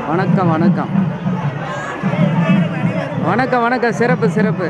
வணக்கம் வணக்கம் வணக்கம் வணக்கம். சிறப்பு சிறப்பு.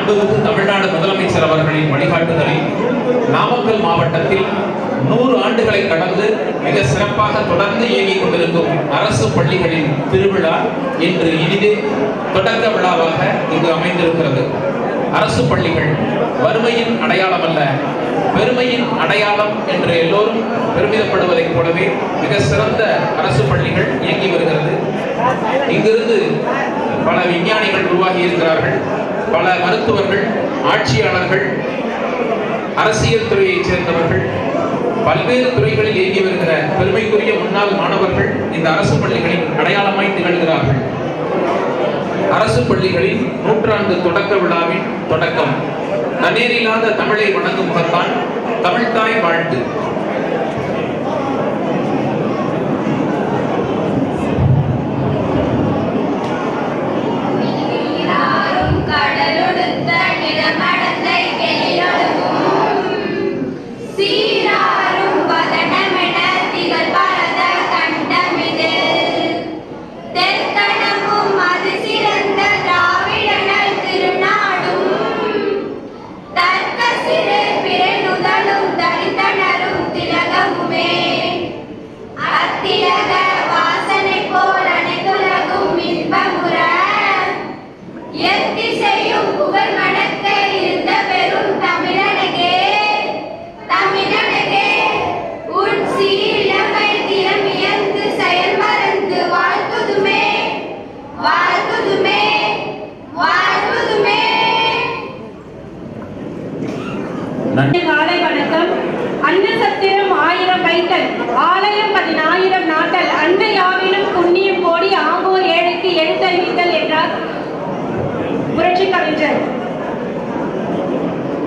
மாண்புமிகு தமிழ்நாடு முதலமைச்சர் அவர்களின் வழிகாட்டுதலில் நாமக்கல் மாவட்டத்தில் 100 ஆண்டுகளை கடந்து மிக சிறப்பாக தொடர்ந்து இயங்கிக் கொண்டிருக்கும் அரசு பள்ளிகளின் திருவிழா இன்று இனிதே தொடக்க விழாவாக இங்கு அமைந்திருக்கிறது. அரசு பள்ளிகள் வறுமையின் அடையாளம் அல்ல, பெருமையின் அடையாளம் என்று எல்லோரும் பெருமிதப்படுவதைப் போலவே மிக சிறந்த அரசு பள்ளிகள் இயங்கி வருகிறது. இங்கிருந்து பல விஞ்ஞானிகள் உருவாகி இருக்கிறார்கள், பல மருத்துவர்கள், ஆட்சியாளர்கள், அரசியல் துறையைச் சேர்ந்தவர்கள், பல்வேறு துறைகளில் இயங்கி வருகிற பெருமைக்குரிய முன்னாள் மாணவர்கள் இந்த அரசு பள்ளிகளின் அடையாளமாய் திகழ்கிறார்கள். அரசு பள்ளிகளின் 100 தொடக்க விழாவின் தொடக்கம் தண்ணீரில்லாத தமிழை வணங்கும் முகத்தான் தமிழ்தாய் வாழ்த்து. காலை வணக்கம். அன்னசத்திரம் 1000 வைத்தல், ஆலயம் 10,000 நாட்டல், அன்னை யாவிலும் புண்ணியம் கோடி, ஆங்கோர் ஏழைக்கு எழுத்தறிவித்தல் என்றார் புரட்சி கவிஞர்.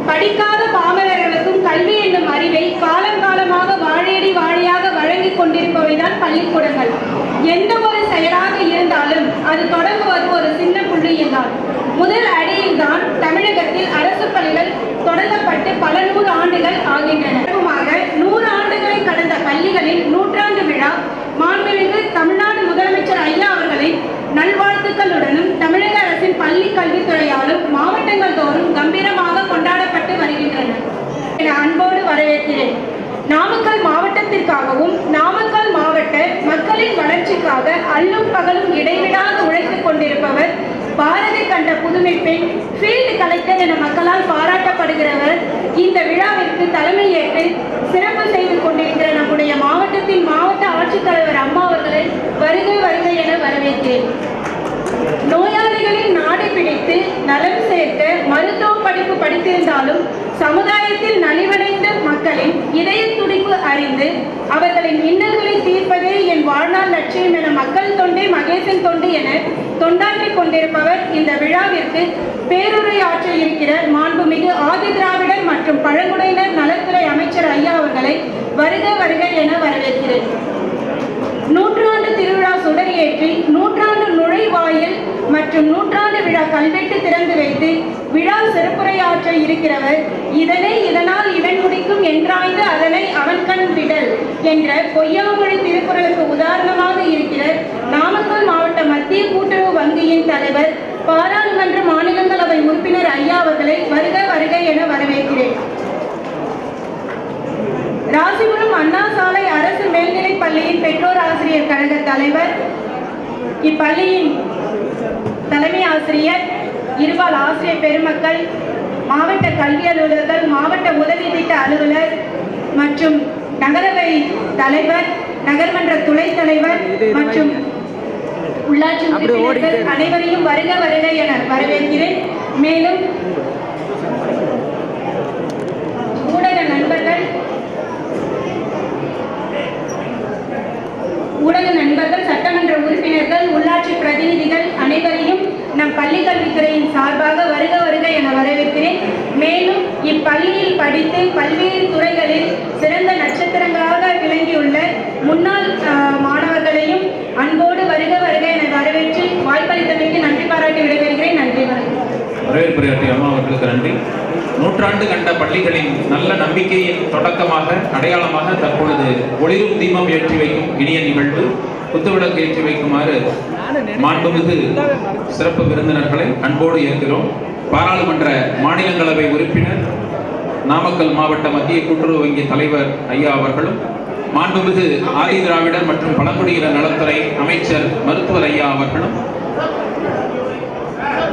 படிக்காத பாமரர்களுக்கும் கல்வி என்னும் அறிவை காலங்காலமாக வாழையடி வாழையாக வழங்கிக் கொண்டிருப்பவைதான் பள்ளிக்கூடங்கள். எந்த ஒரு செயலாக இருந்தாலும் அது தொடங்குவது ஒரு சின்ன புள்ளியில் தான். முதல் அடியில் தான் தமிழகத்தில் அரசு பள்ளிகள் தொடங்கப்பட்டு பல 100 ஆண்டுகள் ஆகின்றன. 100 ஆண்டுகளை கடந்த பள்ளிகளின் 100ஆண்டு விழா மாண்புமிகு தமிழ்நாடு முதலமைச்சர் ஐயா அவர்களின் நல்வாழ்த்துக்களுடனும் தமிழக அரசின் பள்ளி கல்வித்துறையாலும் மாவட்டங்கள் தோறும் கம்பீரமாக கொண்டாடப்பட்டு வருகின்றன என அன்போடு வரவேற்கிறேன். நாமக்கல் மாவட்டத்திற்காகவும் நாமக்கல் மாவட்ட மக்களின் வளர்ச்சிக்காக அல்லும் பகலும் இடைவிடாது உழைத்துக் கொண்டிருப்பவர், பாரதி கண்ட புதுமை பெண், ஃபீல்டு கலெக்டர் என மக்களால் பாராட்டப்படுகிறவர். இந்த விழாவிற்கு தலைமையேற்று சிறப்பு செய்து கொண்டிருக்கிற நம்முடைய மாவட்டத்தின் மாவட்ட ஆட்சித்தலைவர் அம்மா அவர்களை வருகை வருகை என வரவேற்கிறேன். நோயாளிகளின் நாடி பிடித்து நலம் சேர்க்க மருத்துவ படிப்பு படித்திருந்தாலும் சமுதாயத்தில் நலிவடைந்த மக்களின் இதய துடிப்பு அறிந்து அவர்களின் இன்னல்களை தீர்ப்பதே என் வாழ்நாள் லட்சியம் என மக்கள் தொண்டே மகேசன் தொண்டு என தொண்டாற்றிக் கொண்டிருப்பவர். இந்த விழாவிற்கு பேருரையாற்ற இருக்கிற மாண்புமிகு ஆதி திராவிடர் மற்றும் பழங்குடியினர் நலத்துறை அமைச்சர் ஐயா அவர்களை வருக வருக என வரவேற்கிறேன். 100ஆண்டு திருவிழா சுடரேற்றி 100ஆண்டு நுழைவாயில் மற்றும் 100ஆண்டு விழா கல்வெட்டு திறந்து வைத்து விழா சிறப்புரையாற்ற இருக்கிறவர். இதனால் இவன் முடிக்கும் என்றாய்ந்து அதனை அவன் கண் விடல் என்ற பொய்யாமொழி திருக்குறளுக்கு உதாரணமாக இருக்கிற நாமக்கல் மாவட்ட மத்திய கூட்டுறவு வங்கியின் தலைவர், பாராளுமன்ற மாநிலங்களவை உறுப்பினர் ஐயா அவர்களை வருக வருக என வரவேற்கிறேன். ராசிபுரம் அண்ணா சாலை அரசு மேல்நிலைப் பள்ளியின் பெற்றோர் ஆசிரியர் கழக தலைவர், இப்பள்ளியின் தலைமை ஆசிரியர், இருபால் ஆசிரியர் பெருமக்கள், மாவட்ட கல்வி அலுவலர்கள், மாவட்ட உதவி திட்ட அலுவலர் மற்றும் நகரவை தலைவர், நகர்மன்ற துணைத் தலைவர் மற்றும் உள்ளாட்சி உறுப்பினர்கள் அனைவரையும் வருக வருக என வரவேற்கிறேன். மேலும் ஊடக நண்பர்கள், சட்டமன்ற உறுப்பினர்கள், உள்ளாட்சி பிரதிநிதிகள் அனைவரையும் நம் பள்ளி கல்வித்துறையின் சார்பாக வருக வருக என வரவேற்கிறேன். மேலும் இப்பள்ளியில் படித்து பல்வேறு துறைகளில் சிறந்த நட்சத்திரங்களாக விளங்கியுள்ள முன்னாள் மாணவர்களையும் அன்போடு வருக வருக என வரவேற்று வாய்ப்பளித்தமைக்கு நன்றி பாராட்டி விடைபெறுகிறேன். நன்றி. வரவேற்புரையாற்றிய அம்மா அவர்களுக்கு நன்றி. 100 ஆண்டு கண்ட பள்ளிகளின் நல்ல நம்பிக்கையின் தொடக்கமாக, அடையாளமாக தற்பொழுது ஒளிரும் தீபம் ஏற்றி வைக்கும் இனிய நிகழ்வு குத்துவிளக்கு ஏற்றி வைக்குமாறு மாண்புமிகு சிறப்பு விருந்தினர்களை அன்போடு ஏற்கிறோம். பாராளுமன்ற மாநிலங்களவை உறுப்பினர், நாமக்கல் மாவட்ட மத்திய கூட்டுறவு வங்கி தலைவர் ஐயா அவர்களும், மாண்புமிகு ஆதி திராவிடர் மற்றும் பழங்குடியினர் நலத்துறை அமைச்சர் மருத்துவர் ஐயா அவர்களும்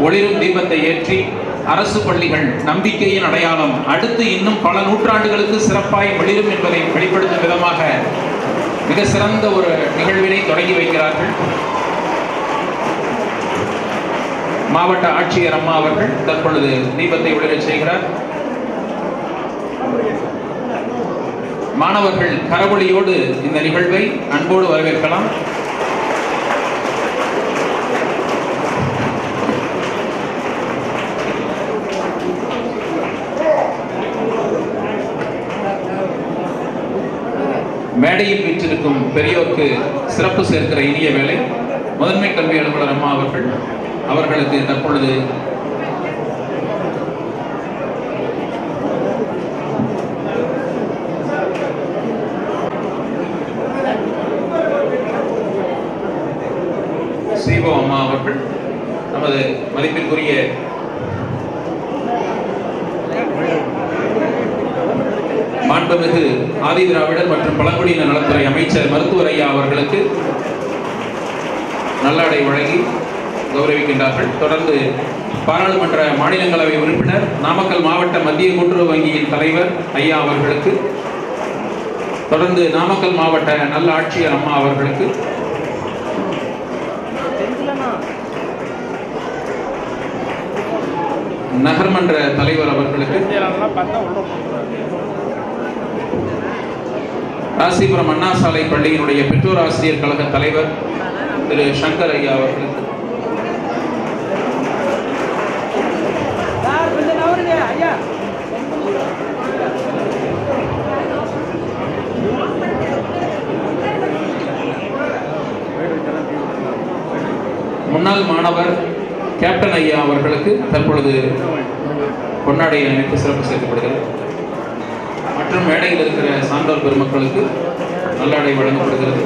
ஒளிரும் தீபத்தை ஏற்றி அரசு பள்ளிகள் நம்பிக்கையின் அடையாளம், அடுத்து இன்னும் பல நூற்றாண்டுகளுக்கு சிறப்பாய் ஒளிரும் என்பதை வெளிப்படுத்தும் விதமாக மிக சிறந்த ஒரு நிகழ்வினை தொடங்கி வைக்கிறார்கள். மாவட்ட ஆட்சியர் அம்மா அவர்கள் தற்பொழுது தீபத்தை ஒளிரச் செய்கிறார். மாணவர்கள் கரவொலியோடு இந்த நிகழ்வை அன்போடு வரவேற்கலாம். மேடையில் வீற்றிருக்கும் பெரியோருக்கு சிறப்பு சேர்க்கிற இனிய வேலை முதன்மை கல்வி அலுவலர் அம்மா அவர்களுக்கு தற்பொழுது சிஓ அம்மா அவர்கள் நமது மதிப்பிற்குரிய மாண்புமிகு ஆதி திராவிடர் மற்றும் பழங்குடியினர் நலத்துறை அமைச்சர் மருத்துவர் ஐயா அவர்களுக்கு நல்லாடை வழங்கி கௌரவிக்கின்றார்கள். தொடர்ந்து பாராளுமன்ற மாநிலங்களவை உறுப்பினர், நாமக்கல் மாவட்ட மத்திய கூட்டுறவு வங்கியின் தலைவர் ஐயா அவர்களுக்கு, தொடர்ந்து நாமக்கல் மாவட்ட நல்ல ஆட்சியர் அம்மா அவர்களுக்கு, நகர்மன்ற தலைவர் அவர்களுக்கு, ராசிபுரம் அண்ணா சாலை பள்ளியினுடைய பெற்றோர் ஆசிரியர் கழக தலைவர் திரு சங்கர் ஐயா அவர்களுக்கு, முன்னாள் மாணவர் கேப்டன் ஐயா அவர்களுக்கு தற்பொழுது பொன்னாடை அணிவித்து சிறப்பு சேர்க்கப்படுகிறது. மற்றும் மேடையில் இருக்கிற சான்றோர் பெருமக்களுக்கு நல்லாடை வழங்கப்படுகிறது.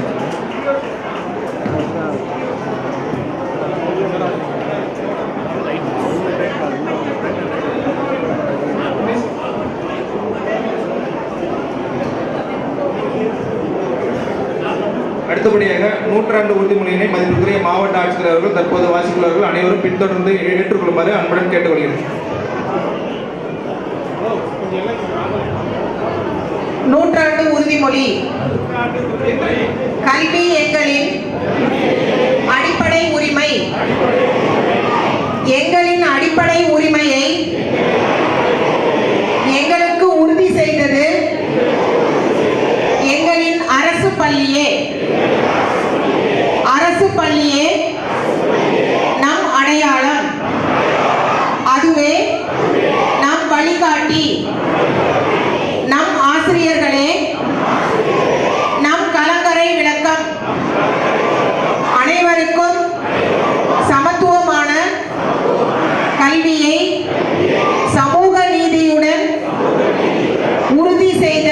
அடுத்தபடியாக நூற்றாண்டு உறுதிமொழியினை மதிப்பிற்குரிய மாவட்ட ஆட்சியர் அவர்கள் தற்போது வாசிக்குள்ளார்கள். அனைவரும் பின்தொடர்ந்து ஏற்றுக்கொள்ளுமாறு அன்புடன் கேட்டுக்கொள்கிறேன். நூற்றாண்டு உறுதிமொழி. கல்வி எங்களின் அடிப்படை உரிமை. எங்களின் அடிப்படை உரிமையை எங்களுக்கு உறுதி செய்தது எங்களின் அரசு பள்ளியே. அரசு பள்ளியே நம் அடையாளம். அதுவே நம் வழிகாட்டி. நம் ஆசிரியர்களே நம் கலங்கரை விளக்கம். அனைவருக்கும் சமத்துவமான கல்வியை சமூக நீதியுடன் உறுதி செய்த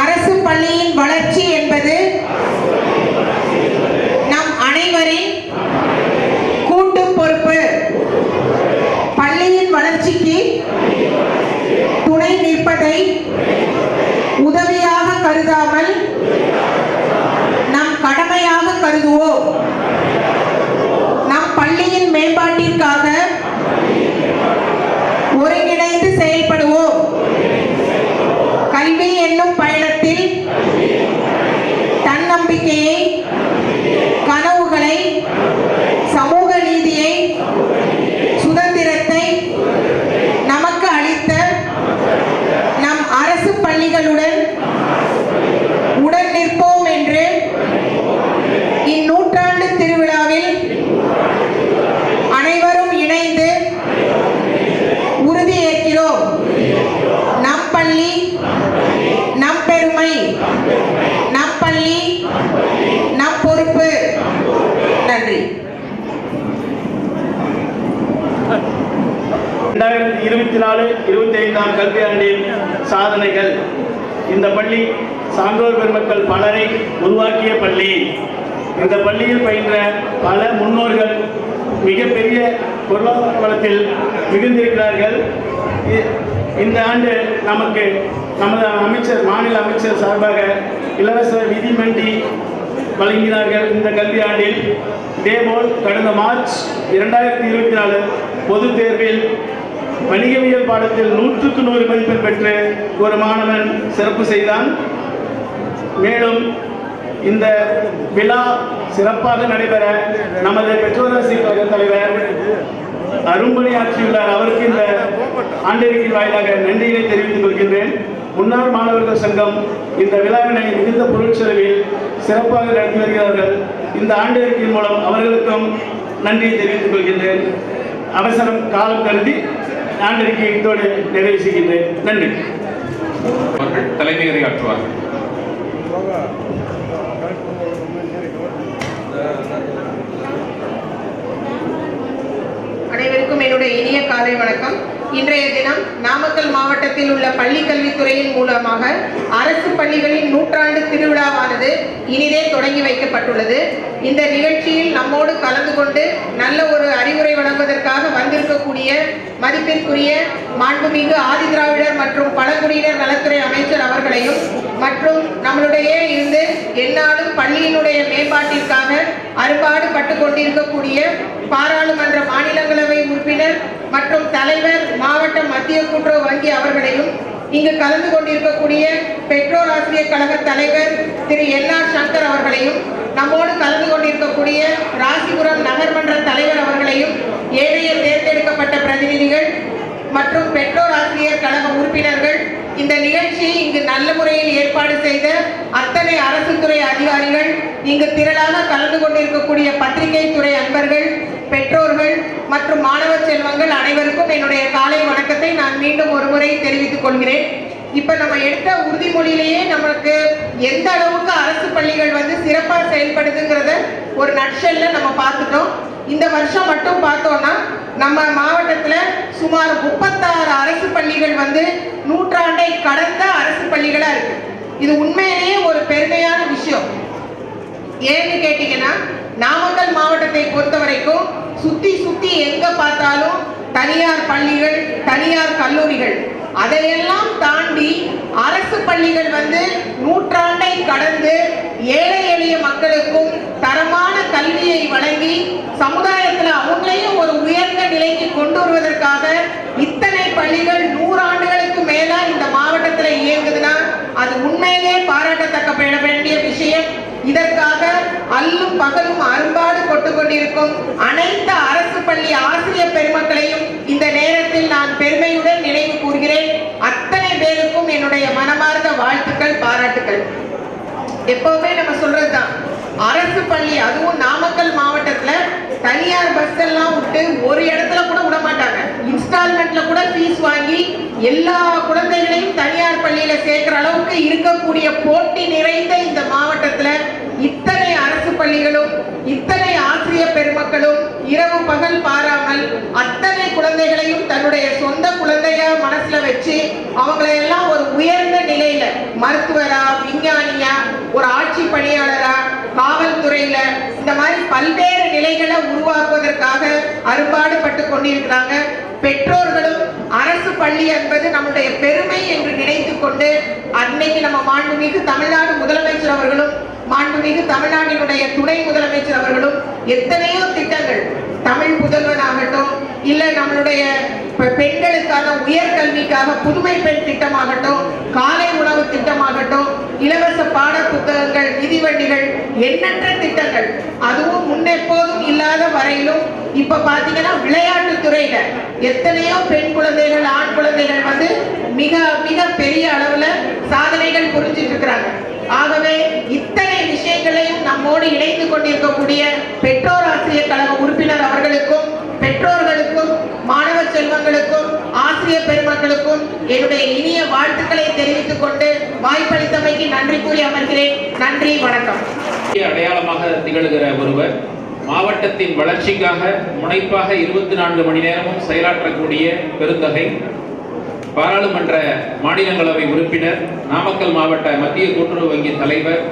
அரசு பள்ளியின் வளர்ச்சி என்பது நம் அனைவரின் கூட்டு பொறுப்பு. பள்ளியின் வளர்ச்சிக்கு துணை நிற்பதை உதவியாக கருதாமல் நம் கடமையாக கருதுவோம். நம் பள்ளியின் மேம்பாட்டிற்காக ஒருங்கிணைந்து செயல்படுவோம். கல்வி என்னும் பயணத்தில் தன்னம்பிக்கையை, கனவுகளை, சமூக நீதியை, சுதந்திரத்தை நமக்கு அளித்த நம் அரசு பள்ளிகளுடன் உடன் நிற்போம் என்று இந்நூற்றாண்டு திருவிழாவில் அனைவரும் இணைந்து உறுதியேற்கிறோம். நம் பள்ளி நம் பெருமை, நம் பள்ளி நம் பொறுப்பு. நன்றி. 2024-25 கல்வியாண்டின் சாதனைகள். இந்த பள்ளி சான்றோர் பெருமக்கள் பலரை உருவாக்கிய பள்ளி. இந்த பள்ளியில் பயின்ற பல முன்னோர்கள் மிகப்பெரிய பொருளாதார வளத்தில் மிகுந்திருக்கிறார்கள். இந்த ஆண்டு நமக்கு நமது மாநில அமைச்சர் சார்பாக இலவச மிதிவண்டி வழங்கினார்கள். இந்த கல்வியாண்டில் இதேபோல் கடந்த மார்ச் 2024 பொதுத் தேர்வில் வணிகவியல் பாடத்தில் 100க்கு 100 மதிப்பெண் பெற்று ஒரு மாணவன் சிறப்பு செய்தான். மேலும் இந்த விழா சிறப்பாக நடைபெற நமது பெற்றோராசிரியர் கழக தலைவர் அரும்பணியாற்றியுள்ளார். அவருக்கு இந்த ஆண்டிற்கின் வாயிலாக நன்றியை தெரிவித்துக் கொள்கின்றேன். முன்னாள் மாணவர்கள் சங்கம் இந்த விழாவினை மிகுந்த பொருட்செலவில் சிறப்பாக நடத்தி வருகிறார்கள். இந்த ஆண்டிற்கின் மூலம் அவர்களுக்கும் நன்றியை தெரிவித்துக் கொள்கின்றேன். அவசரம் காலம் கருதி ஆண்டிற்கு இதோடு நிறைவு செய்கின்றேன். நன்றி. அவர்கள் தலைமையுரையாற்றுவார்கள். அனைவருக்கும் என்னுடைய இனிய காலை வணக்கம். இன்றைய தினம் நாமக்கல் மாவட்டத்தில் உள்ள பள்ளி கல்வித்துறையின் மூலமாக அரசு பள்ளிகளின் நூற்றாண்டு திருவிழாவானது இனிதே தொடங்கி வைக்கப்பட்டுள்ளது. இந்த நிகழ்ச்சியில் நம்மோடு கலந்து கொண்டு நல்ல ஒரு அறிவுரை வழங்குவதற்காக வந்திருக்கக்கூடிய மதிப்பிற்குரிய மாண்புமிகு ஆதிதிராவிடர் மற்றும் பழங்குடியினர் நலத்துறை அமைச்சர் அவர்களையும் மற்றும் நம்மளுடைய இருந்து எந்நாளும் பள்ளியினுடைய மேம்பாட்டிற்காக அரும்பாடு பட்டு கொண்டிருக்கக்கூடிய பாராளுமன்ற மாநிலங்களவை உறுப்பினர் மற்றும் தலைவர் மாவட்ட மத்திய கூட்டுறவு வங்கி அவர்களையும் இங்கு கலந்து கொண்டிருக்கக்கூடிய பெற்றோர் ஆசிரியர் கழக தலைவர் திரு என்.ஆர். சங்கர் அவர்களையும் நம்மோடு கலந்து கொண்டிருக்கக்கூடிய ராசிபுரம் நகர்மன்ற தலைவர் அவர்களையும் ஏனைய தேர்ந்தெடுக்கப்பட்ட பிரதிநிதிகள் மற்றும் பெற்றோர் ஆசிரியர் கழக உறுப்பினர்கள் இந்த நிகழ்ச்சியை இங்கு நல்ல முறையில் ஏற்பாடு செய்த அத்தனை அரசு துறை அதிகாரிகள், இங்கு திரளாக கலந்து கொண்டிருக்கக்கூடிய பத்திரிகை துறை அன்பர்கள், பெற்றோர்கள் மற்றும் மாணவ செல்வங்கள் அனைவருக்கும் என்னுடைய காலை வணக்கத்தை நான் மீண்டும் ஒரு முறை தெரிவித்துக் கொள்கிறேன். இப்ப நம்ம எடுத்த உறுதிமொழியிலேயே நமக்கு எந்த அளவுக்கு அரசு பள்ளிகள் சிறப்பா செயல்படுதுங்கிறத ஒரு நட்சல்ல நம்ம பார்த்துட்டோம். இந்த வருஷம் மட்டும் பார்த்தோம்னா நம்ம மாவட்டத்துல சுமார் 36 அரசு பள்ளிகள் நூற்றாண்டை கடந்த அரசு பள்ளிகளா இருக்கு. இது உண்மையிலேயே ஒரு பெருமையான விஷயம். ஏன்னு கேட்டீங்கன்னா நாமக்கல் மாவட்டத்தை பொறுத்த வரைக்கும் சுத்தி எங்க பார்த்தாலும் தனியார் பள்ளிகள், தனியார் கல்லூரிகள், அதையெல்லாம் தாண்டி அரசு பள்ளிகள் நூற்றாண்டை கடந்து ஏழை எளிய மக்களுக்கும் தரமான கல்வியை வழங்கி சமுதாயத்தில் அவங்களையும் ஒரு உயர்ந்த நிலைக்கு கொண்டு வருவதற்காக இத்தனை பள்ளிகள் 100 ஆண்டுகளுக்கு மேல இந்த மாவட்டத்தில் இயங்குதுன்னா அது உண்மையிலே பாராட்டத்தக்க வேண்டிய விஷயம். இதற்காக அல்லும் பகலும் அரும்பாடு கொண்டு கொண்டிருக்கும் அனைத்து அரசு பள்ளி ஆசிரியர் பெருமக்களையும் இந்த நேரத்தில் நான் பெருமையுடன் நினைவு கூறுகிறேன். அத்தனை பேருக்கும் என்னுடைய மனமார்ந்த வாழ்த்துக்கள், பாராட்டுக்கள். எப்பவுமே நம்ம சொல்றதுதான், அரசு பள்ளி அதுவும் நாமக்கல் மாவட்டத்துல தனியார் பஸ் எல்லாம் விட்டு ஒரு இடத்துல கூட விட மாட்டாங்க. இன்ஸ்டால்மெண்ட்ல கூட ஃபீஸ் வாங்கி எல்லா குழந்தைகளையும் தனியார் பள்ளியில சேர்க்கிற அளவுக்கு இருக்கக்கூடிய போட்டி நிறைந்த இந்த மாவட்டத்துல இத்தனை அரசு பள்ளிகளும் இத்தனை ஆசிரியர் பெருமக்களும் இரவு பகல் பாராமல் அத்தனை குழந்தைகளையும் தன்னுடைய சொந்த குழந்தையா மனசுல வச்சு அவங்களையெல்லாம் ஒரு உயர்ந்த நிலையில மருத்துவரா, விஞ்ஞானியா, ஒரு ஆட்சி பணியாளரா, காவல்துறையில இந்த மாதிரி பல்வேறு நிலைகளை உருவாக்குவதற்காக அரும்பாடுபட்டு கொண்டிருக்கிறாங்க. பெற்றோர்களும் அரசு பள்ளி என்பது நம்முடைய பெருமை என்று நினைத்துக் கொண்டு அன்னைக்கு நம்ம மாண்புமிகு தமிழ்நாடு முதலமைச்சர் அவர்களும் மாண்புமிகு தமிழ்நாட்டினுடைய துணை முதலமைச்சர் அவர்களும் எத்தனையோ திட்டங்கள், தமிழ் புதல்வன் ஆகட்டும், இல்ல நம்மளுடைய பெண்களுக்கான உயர்கல்விக்காக புதுமை பெண் திட்டமாகட்டும், காலை உணவு திட்டமாகட்டும், இலவச பாட புத்தகங்கள், மிதிவண்டிகள், எண்ணற்ற திட்டங்கள், அதுவும் முன்னெப்போதும் இல்லாத வரையிலும் இப்ப பாத்தீங்கன்னா விளையாட்டு துறையில எத்தனையோ பெண் குழந்தைகள், ஆண் குழந்தைகள் மிக மிக பெரிய அளவுல சாதனைகள் புரிஞ்சிட்டு இருக்கிறாங்க. ஆகவே இத்தனை விஷயங்களையும் நம்மோடு இணைந்து கொண்டிருக்கக்கூடிய பெற்றோர் ஆசிரியர் கழக உறுப்பினர் அவர்களுக்கும், பெற்றோர்களுக்கும், மாணவ செல்வங்களுக்கும், ஆசிரியர் பெருமக்களுக்கும் என்னுடைய இனிய வாழ்த்துக்களை தெரிவித்துக் கொண்டு வாய்ப்பளித்தமைக்கு நன்றி கூறி அமர்கிறேன். நன்றி, வணக்கம். அடையாளமாக திகழ்கிற ஒருவர், மாவட்டத்தின் வளர்ச்சிக்காக முனைப்பாக 24 மணி நேரமும் செயலாற்றக்கூடிய பெருந்தகை, பாராளுமன்ற மாநிலங்களவை உறுப்பினர், நாமக்கல் மாவட்ட மத்திய கூட்டுறவு வங்கி தலைவர்,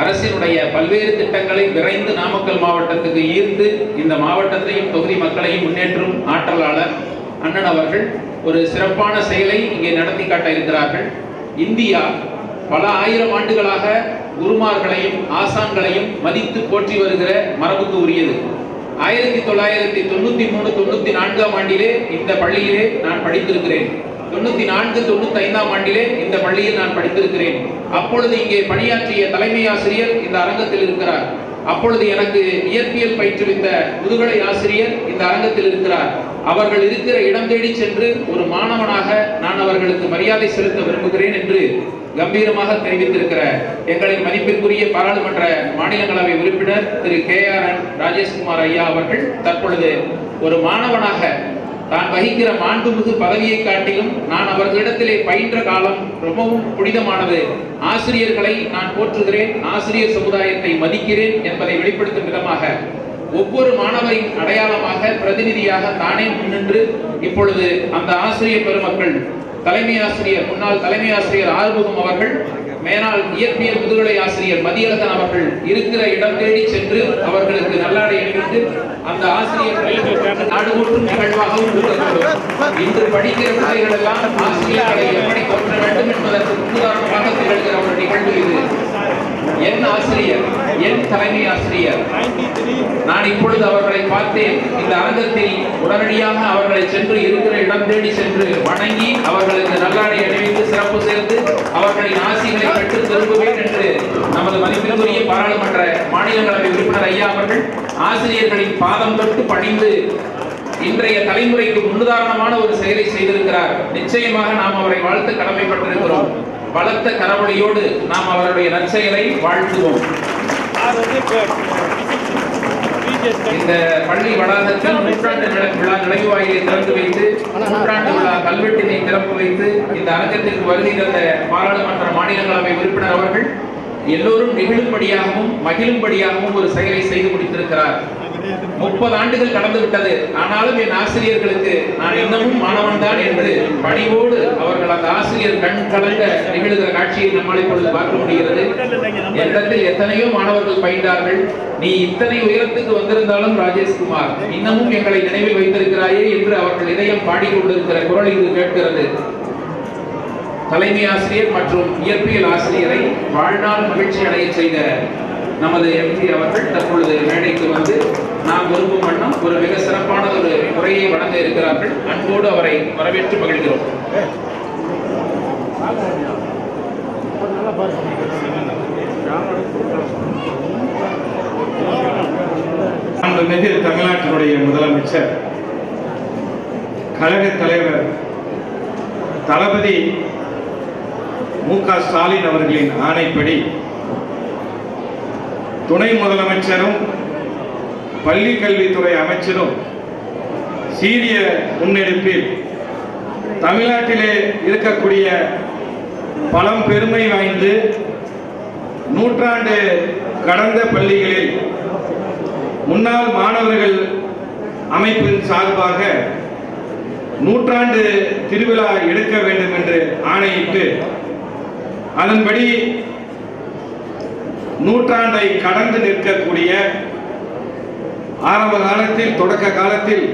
அரசினுடைய பல்வேறு திட்டங்களை விரைந்து நாமக்கல் மாவட்டத்துக்கு ஈர்த்து இந்த மாவட்டத்தையும் தொகுதி மக்களையும் முன்னேற்றும் ஆற்றலாளர் அண்ணன் அவர்கள் ஒரு சிறப்பான செயலை இங்கே நடத்தி காட்ட இருக்கிறார்கள். இந்தியா பல ஆயிரம் ஆண்டுகளாக குருமார்களையும் ஆசான்களையும் மதித்து போற்றி வருகிற மரபுக்கு உரியது. 1993-94 ஆண்டிலே இந்த பள்ளியிலே நான் படித்திருக்கிறேன். 94-95 ஆண்டிலே இந்த பள்ளியில் நான் படித்திருக்கிறேன். அப்பொழுது இங்கே பணியாற்றிய தலைமை ஆசிரியர் இந்த அரங்கத்தில் இருக்கிறார். அப்பொழுது எனக்கு இயற்பியல் பயிற்றுவித்த முதுகலை ஆசிரியர் இந்த அரங்கத்தில் இருக்கிறார். அவர்கள் இருக்கிற இடம் தேடி சென்று ஒரு மாணவனாக நான் அவர்களுக்கு மரியாதை செலுத்த விரும்புகிறேன் என்று கம்பீரமாக தெரிவித்திருக்கிற எங்களின் மதிப்பிற்குரிய பாராளுமன்ற மாநிலங்களவை உறுப்பினர் திரு KRN ராஜேஷ்குமார் ஐயா அவர்கள் தற்பொழுது ஒரு மாணவனாக தான் வகிக்கிற மாண்புமிகு பதவியை காட்டிலும் நான் அவர்களிடத்திலே பயின்ற காலம் ரொம்பவும் புனிதமானது. ஆசிரியர்களை நான் போற்றுகிறேன், ஆசிரியர் சமுதாயத்தை மதிக்கிறேன் என்பதை வெளிப்படுத்தும் விதமாக ஒவ்வொரு மாணவரின் அடையாளமாக பிரதிநிதியாக தானே முன்னின்று இப்பொழுது அந்த ஆசிரியர் பெருமக்கள் முன்னாள் தலைமை ஆசிரியர் ஆறுமுகம் அவர்கள், மேலாள் இயற்பியல் முதுகலை ஆசிரியர் மதியழகன் அவர்கள் இருக்கிற இடம் தேடி சென்று அவர்களுக்கு நல்லாடை அணிவித்து அந்த ஆசிரியர்களை நாடுபோற்றும் நிகழ்வாகவும் இருக்கக்கூடும். இன்று படிக்கிற பிள்ளைகள் எல்லாம் ஆசிரியர்களை எப்படி போற்ற வேண்டும் என்பதற்கு முன்னுதாரணமாக திகழ்கிற ஒரு நிகழ்வு இது. என் ஆசிரியர், என் தலைமை ஆசிரியர், நான் இப்பொழுது அவர்களை பார்த்தேன். இந்த அரங்கத்தில் உடனடியாக அவர்களை சென்று இருக்கிற இடம் தேடி சென்று வணங்கி அவர்களுக்கு நல்லாடை அணிவித்து சிறப்பு சேர்த்து அவர்களின் ஆசிகளை பெற்று திரும்புவேன் என்று நமது மதிப்பிற்குரிய பாராளுமன்ற மாநிலங்களவை உறுப்பினர் ஐயா அவர்கள் ஆசிரியர்களின் பாதம் தொட்டு பணிந்து இன்றைய தலைமுறைக்கு முன்னுதாரணமான ஒரு செயலை செய்திருக்கிறார். நிச்சயமாக நாம் அவரை வாழ்த்து கடமைப்பட்டிருக்கிறோம். பலத்த கரவொலியோடு நாம் அவருடைய நற்செயலை வாழ்த்துவோம். இந்த பள்ளி வளாகத்தில் நூற்றாண்டு விழா நுழைவாயிலை திறந்து வைத்து நூற்றாண்டு விழா கல்வெட்டினை திறப்பு வைத்து இந்த அரங்கத்திற்கு வருகை தந்த பாராளுமன்ற மாநிலங்களவை உறுப்பினர் அவர்கள் எல்லோரும் நெகிழும்படியாகவும் மகிழும்படியாகவும் ஒரு செயலை செய்து முடித்திருக்கிறார். 30 ஆண்டுகள் கடந்து விட்டது. ஆனாலும் என் ஆசிரியர்களுக்கு நான் இன்னமும் மாணவன் தான் என்று பணிவோடு அவர்கள் அந்த ஆசிரியர் கண் கலங்க நிகழ்கிற காட்சியை நம்மால் இப்பொழுது பார்க்க முடிகிறது. என்னிடத்தில் எத்தனையோ மாணவர்கள் பயின்றார்கள். நீ இத்தனை உயரத்துக்கு வந்திருந்தாலும் ராஜேஷ்குமார் இன்னமும் எங்களை நினைவில் வைத்திருக்கிறாயே என்று அவர்கள் இதயம் பாடிக்கொண்டிருக்கிற குரல் இது கேட்கிறது. தலைமை ஆசிரியர் மற்றும் இயற்பியல் ஆசிரியரை வாழ்நாள் மகிழ்ச்சி அடைய செய்த நமது MP அவர்கள் தற்பொழுது மேடைக்கு வந்து நாம் விரும்பும் வண்ணம் ஒரு மிக சிறப்பான ஒரு உரையை வழங்க இருக்கிறார்கள். அன்போடு அவரை வரவேற்று மகிழ்கிறோம். மாண்புமிகு தமிழ்நாட்டினுடைய முதலமைச்சர் கழக தலைவர் தளபதி மு.க. ஸ்டாலின் அவர்களின் ஆணைப்படி துணை முதலமைச்சரும் பள்ளி கல்வித்துறை அமைச்சரும் சீரிய முன்னெடுப்பில் தமிழ்நாட்டிலே இருக்கக்கூடிய பலம் பெருமை வாய்ந்து நூற்றாண்டு கடந்த பள்ளிகளில் முன்னாள் மாணவர்கள் அமைப்பின் சார்பாக நூற்றாண்டு திருவிழா எடுக்க வேண்டும் என்று ஆணையிட்டு அதன்படி நூற்றாண்டை கடந்து நிற்கக்கூடிய ஆரம்ப காலத்தில் தொடக்க காலத்தில்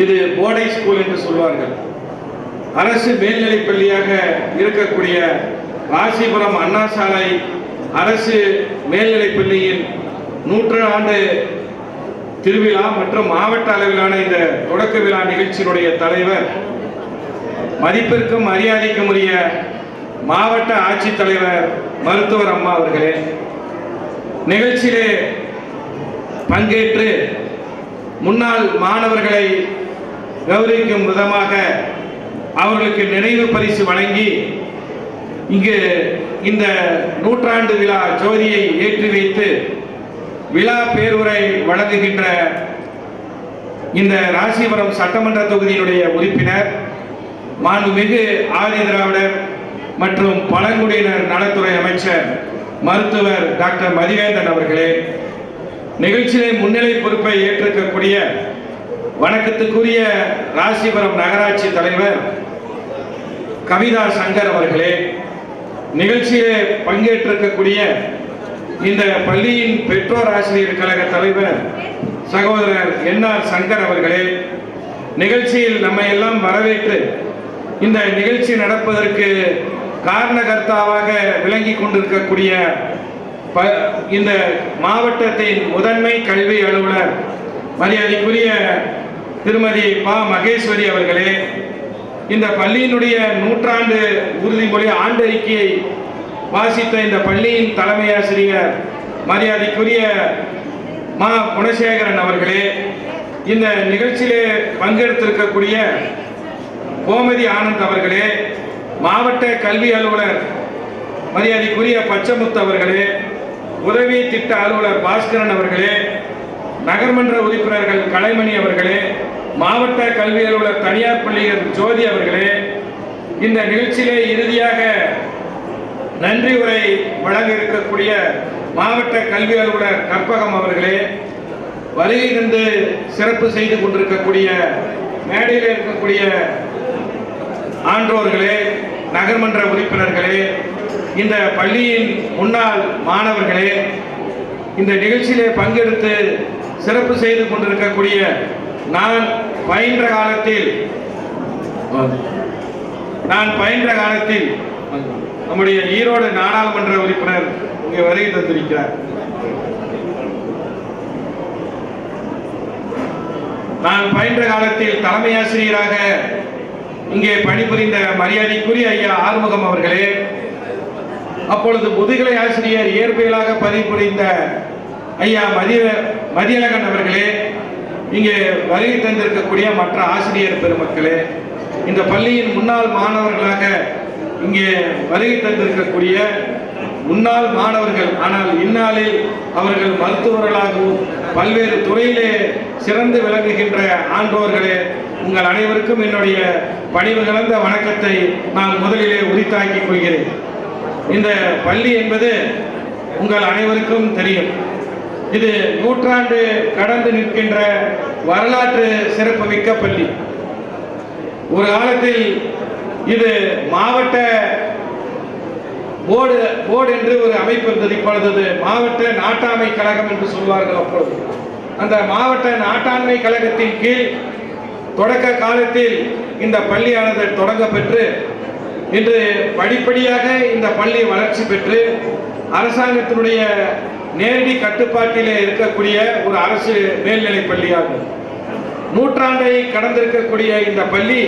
இது போர்டை ஸ்கூல் என்று சொல்வார்கள். அரசு மேல்நிலைப் பள்ளியாக இருக்கக்கூடிய ராசிபுரம் அண்ணா சாலை அரசு மேல்நிலைப் பள்ளியின் 100 ஆண்டு திருவிழா மற்றும் மாவட்ட அளவிலான இந்த தொடக்க விழா நிகழ்ச்சியினுடைய தலைவர் மதிப்பிற்கும் மரியாதைக்கும் உரிய மாவட்ட ஆட்சித்தலைவர் மருத்துவர் அம்மா அவர்களே, நிகழ்ச்சியிலே பங்கேற்று முன்னாள் மாணவர்களை கௌரவிக்கும் விதமாக அவர்களுக்கு நினைவு பரிசு வழங்கி இங்கு இந்த நூற்றாண்டு விழா ஜோதியை ஏற்றி வைத்து விழா பேருரை வழங்குகின்ற இந்த ராசிபுரம் சட்டமன்ற தொகுதியினுடைய உறுப்பினர் மாண்புமிகு ஆதி திராவிடர் மற்றும் பழங்குடியினர் நலத்துறை அமைச்சர் மருத்துவர் டாக்டர் மதிவேந்தன் அவர்களே, நிகழ்ச்சியிலே முன்னிலை பொறுப்பை ஏற்றிருக்கக்கூடிய வணக்கத்துக்குரிய ராசிபுரம் நகராட்சி தலைவர் கவிதா சங்கர் அவர்களே, நிகழ்ச்சியிலே பங்கேற்றிருக்கக்கூடிய இந்த பள்ளியின் பெற்றோர் ஆசிரியர் கழக தலைவர் சகோதரர் என்ஆர் சங்கர் அவர்களே, நிகழ்ச்சியில் நம்மை எல்லாம் வரவேற்று இந்த நிகழ்ச்சி நடப்பதற்கு காரணகர்த்தாவாக விளங்கி கொண்டிருக்கக்கூடிய இந்த மாவட்டத்தின் முதன்மை கல்வி அலுவலர் மரியாதைக்குரிய திருமதி பா மகேஸ்வரி அவர்களே, இந்த பள்ளியினுடைய நூற்றாண்டு உறுதிமொழி ஆண்டறிக்கையை வாசித்த இந்த பள்ளியின் தலைமை ஆசிரியர் மரியாதைக்குரிய மா குணசேகரன் அவர்களே, இந்த நிகழ்ச்சியிலே பங்கெடுத்திருக்கக்கூடிய கோமதி ஆனந்த் அவர்களே, மாவட்ட கல்வி அலுவலர் மரியாதைக்குரிய பச்சமுத்து அவர்களே, உதவி திட்ட அலுவலர் பாஸ்கரன் அவர்களே, நகர்மன்ற உறுப்பினர்கள் கலைமணி அவர்களே, மாவட்ட கல்வி அலுவலர் தனியார் பள்ளிகள் ஜோதி அவர்களே, இந்த நிகழ்ச்சியிலே இறுதியாக நன்றி உரை வழங்க இருக்கக்கூடிய மாவட்ட கல்வி அலுவலர் கற்பகம் அவர்களே, வருகை தந்து சிறப்பு செய்து கொண்டிருக்கக்கூடிய மேடையில் இருக்கக்கூடிய ஆன்றோர்களே, நகர்மன்ற உறுப்பினர்களே, இந்த பள்ளியின் முன்னாள் மாணவர்களே, இந்த நிகழ்ச்சியிலே பங்கெடுத்து சிறப்பு செய்து கொண்டிருக்கக்கூடிய நான் பயின்ற காலத்தில் நம்முடைய ஈரோடு நாடாளுமன்ற உறுப்பினர் இங்கே வருகை தந்திருக்கிறார். நான் பயின்ற காலத்தில் தலைமை ஆசிரியராக இங்கே பணிபுரிந்த மரியாதைக்குரிய ஐயா ஆறுமுகம் அவர்களே, அப்பொழுது முதுகலை ஆசிரியர் இயற்பியலாக பணிபுரிந்த ஐயா மதியழகன் அவர்களே, இங்கே வருகை தந்திருக்கக்கூடிய மற்ற ஆசிரியர் பெருமக்களே, இந்த பள்ளியின் முன்னாள் மாணவர்களாக இங்கே வருகை தந்திருக்கக்கூடிய முன்னாள் மாணவர்கள், ஆனால் இந்நாளில் அவர்கள் மருத்துவர்களாகவும் பல்வேறு துறையிலே சிறந்து விளங்குகின்ற ஆண்டோர்களே, உங்கள் அனைவருக்கும் என்னுடைய பணிவு கலந்த வணக்கத்தை நான் முதலிலே உரித்தாக்கிக் கொள்கிறேன். இந்த பள்ளி என்பது உங்கள் அனைவருக்கும் தெரியும். இது நூற்றாண்டு கடந்து நிற்கின்ற வரலாற்று சிறப்புமிக்க பள்ளி. ஒரு காலத்தில் இது மாவட்ட போர்டு என்று ஒரு அமைப்பு இருந்தது. இப்பொழுது மாவட்ட நாட்டாண்மை கழகம் என்று சொல்வார்கள். அப்பொழுது அந்த மாவட்ட நாட்டாண்மை கழகத்தின் கீழ் தொடக்க காலத்தில் இந்த பள்ளியானது தொடங்க பெற்று இன்று படிப்படியாக இந்த பள்ளி வளர்ச்சி பெற்று அரசாங்கத்தினுடைய நேரடி கட்டுப்பாட்டிலே இருக்கக்கூடிய ஒரு அரசு மேல்நிலை பள்ளியாகும். நூற்றாண்டை கடந்திருக்கக்கூடிய இந்த பள்ளி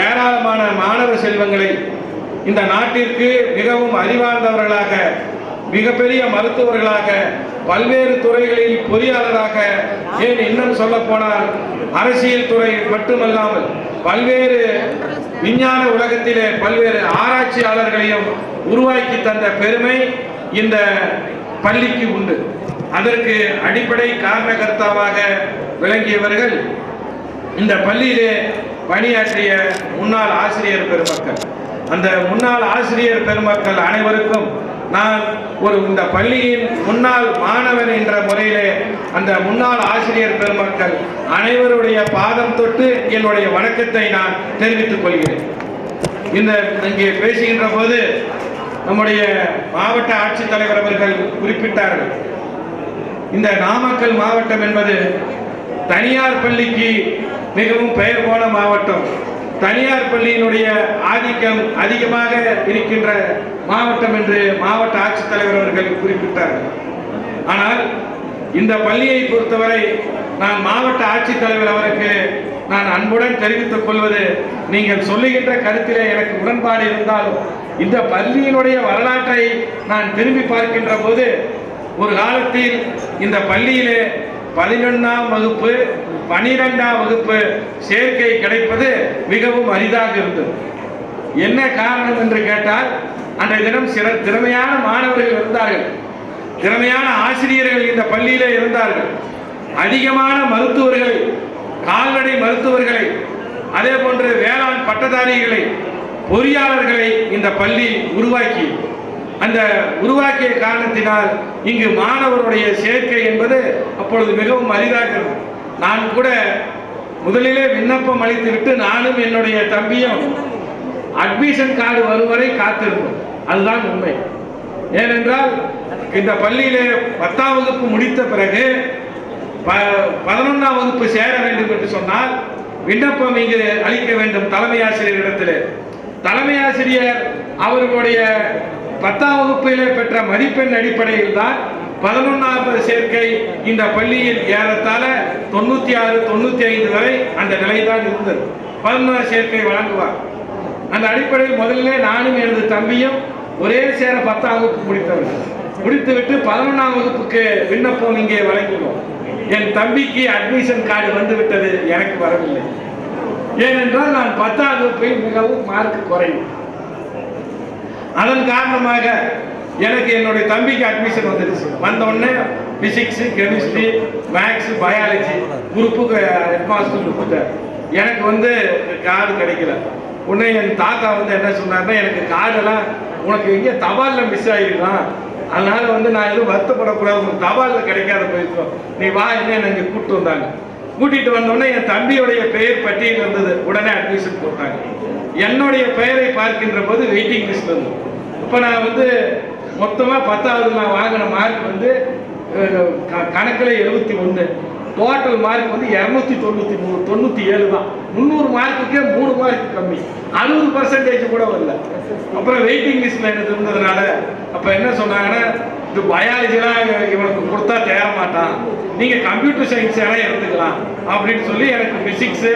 ஏராளமான மாணவ செல்வங்களை இந்த நாட்டிற்கு மிகவும் அறிவார்ந்தவர்களாக, மிகப்பெரிய மருத்துவர்களாக, பல்வேறு துறைகளில் பொறியாளராக, ஏன் இன்னும் சொல்ல போனால் அரசியல் துறை மட்டுமல்லாமல் பல்வேறு விஞ்ஞான உலகத்திலே பல்வேறு ஆராய்ச்சியாளர்களையும் உருவாக்கி தந்த பெருமை இந்த பள்ளிக்கு உண்டு. அதற்கு அடிப்படை காரணகர்த்தாவாக விளங்கியவர்கள் இந்த பள்ளியிலே பணியாற்றிய முன்னாள் ஆசிரியர் பெருமக்கள். அந்த முன்னாள் ஆசிரியர் பெருமக்கள் அனைவருக்கும் நான் இந்த பள்ளியின் முன்னாள் மாணவன் என்ற முறையிலே அந்த முன்னாள் ஆசிரியர் பெருமக்கள் அனைவருடைய பாதம் தொட்டு என்னுடைய வணக்கத்தை நான் தெரிவித்துக் கொள்கிறேன். இங்கே பேசுகின்ற போது நம்முடைய மாவட்ட ஆட்சித்தலைவர் அவர்கள் குறிப்பிட்டார்கள், இந்த நாமக்கல் மாவட்டம் என்பது தனியார் பள்ளிக்கு மிகவும் பெயர் போன மாவட்டம். தனியார் பள்ளியினுடைய ஆதிக்கம் அதிகமாக இருக்கின்ற மாவட்டம் என்று மாவட்ட ஆட்சித்தலைவர் அவர்கள் குறிப்பிட்டார்கள். ஆனால் இந்த பள்ளியை பொறுத்தவரை நான் மாவட்ட ஆட்சித்தலைவர் அவருக்கு நான் அன்புடன் தெரிவித்துக் கொள்வது, நீங்கள் சொல்லுகின்ற கருத்திலே எனக்கு உடன்பாடு இருந்தாலும் இந்த பள்ளியினுடைய வரலாற்றை நான் திரும்பி பார்க்கின்ற போது ஒரு காலத்தில் இந்த பள்ளியிலே 11ஆம் வகுப்பு 12ஆம் வகுப்பு சேர்க்கை கிடைப்பது மிகவும் அரிதாக இருந்தது. என்ன காரணம் என்று கேட்டால் அன்றைய தினம் திறமையான மாணவர்கள் இருந்தார்கள், திறமையான ஆசிரியர்கள் இந்த பள்ளியிலே இருந்தார்கள். அதிகமான மருத்துவர்களை, கால்நடை மருத்துவர்களை, அதே போன்று வேளாண் பட்டதாரிகளை, பொறியாளர்களை இந்த பள்ளி உருவாக்கி அந்த உருவாக்கிய காரணத்தினால் இங்கு மாணவருடைய சேர்க்கை என்பது அப்பொழுது மிகவும் அரிதாக. நான் கூட முதலிலே விண்ணப்பம் அளித்துவிட்டு நானும் என்னுடைய தம்பியும் அட்மிஷன் கார்டு வரும் வரை காத்திருந்தோம். அதுதான் உண்மை. ஏனென்றால் இந்த பள்ளியிலே 10ஆம் வகுப்பு முடித்த பிறகு 11ஆம் வகுப்பு சேர வேண்டும் என்று சொன்னால் விண்ணப்பம் இங்கு அளிக்க வேண்டும் தலைமை ஆசிரியரிடத்தில். தலைமை ஆசிரியர் அவர்களுடைய 10ஆம் வகுப்பிலே பெற்ற மதிப்பெண் அடிப்படையில் தான் 11ஆவது சேர்க்கை இந்த பள்ளியில் ஏறத்தாழ 96, 95 வரை அந்த நிலைதான் இருந்தது. 11ஆவது சேர்க்கை வழங்குவார். அந்த அடிப்படையில் முதலிலே நானும் எனது தம்பியும் ஒரே சேர 10ஆம் வகுப்பு முடித்தவர்கள். முடித்துவிட்டு 11ஆம் வகுப்புக்கு விண்ணப்பம் இங்கே வழங்கினோம். என் தம்பிக்கு அட்மிஷன் கார்டு வந்து விட்டது, எனக்கு வரவில்லை. ஏனென்றால் நான் 10ஆம் வகுப்பில் மிகவும் மார்க் குறையும். அதன் காரணமாக எனக்கு என்னுடைய தம்பிக்கு அட்மிஷன் வந்துடுச்சு. வந்த உடனே பிசிக்ஸ், கெமிஸ்ட்ரி, மேக்ஸ், பயாலஜி குரூப்புக்கு ஹெட்மாஸ்டர் கொடுத்தார். எனக்கு வந்து கார்டு கிடைக்கல. உடனே என் தாத்தா வந்து என்ன சொன்னார்னா, எனக்கு கார்டெல்லாம் உனக்கு எங்கே தபாலில் மிஸ் ஆகிருக்கான், அதனால வந்து நான் எதுவும் வருத்தப்படக்கூடாது, உனக்கு தபாலில் கிடைக்காத போயிருக்கோம், நீ வா என்ன எனக்கு கூப்பிட்டு வந்தாங்க. கூட்டிகிட்டு வந்தோடனே என் தம்பியுடைய பெயர் பட்டியல் இருந்தது. உடனே அட்மிஷன் போட்டாங்க. என்னுடைய பெயரை பார்க்கின்ற போது வெயிட்டிங் லிஸ்ட் இருந்தது. இப்போ நான் வந்து மொத்தமாக 10ஆவது நான் வாங்கின மார்க் வந்து கணக்கில் 71, டோட்டல் மார்க் வந்து 297 தான். 300 மார்க்குக்கே 3 மார்க் கம்மி, 60% கூட வரல. அப்புறம் வெயிட்டிங் லிஸ்ட்ல எனக்கு இருந்ததுனால அப்போ என்ன சொன்னாங்கன்னா, இது பயாலஜிலாம் இவனுக்கு கொடுத்தா தேர மாட்டான், நீங்கள் கம்ப்யூட்டர் சயின்ஸ் எல்லாம் எடுத்துக்கலாம் அப்படின்னு சொல்லி எனக்கு physics,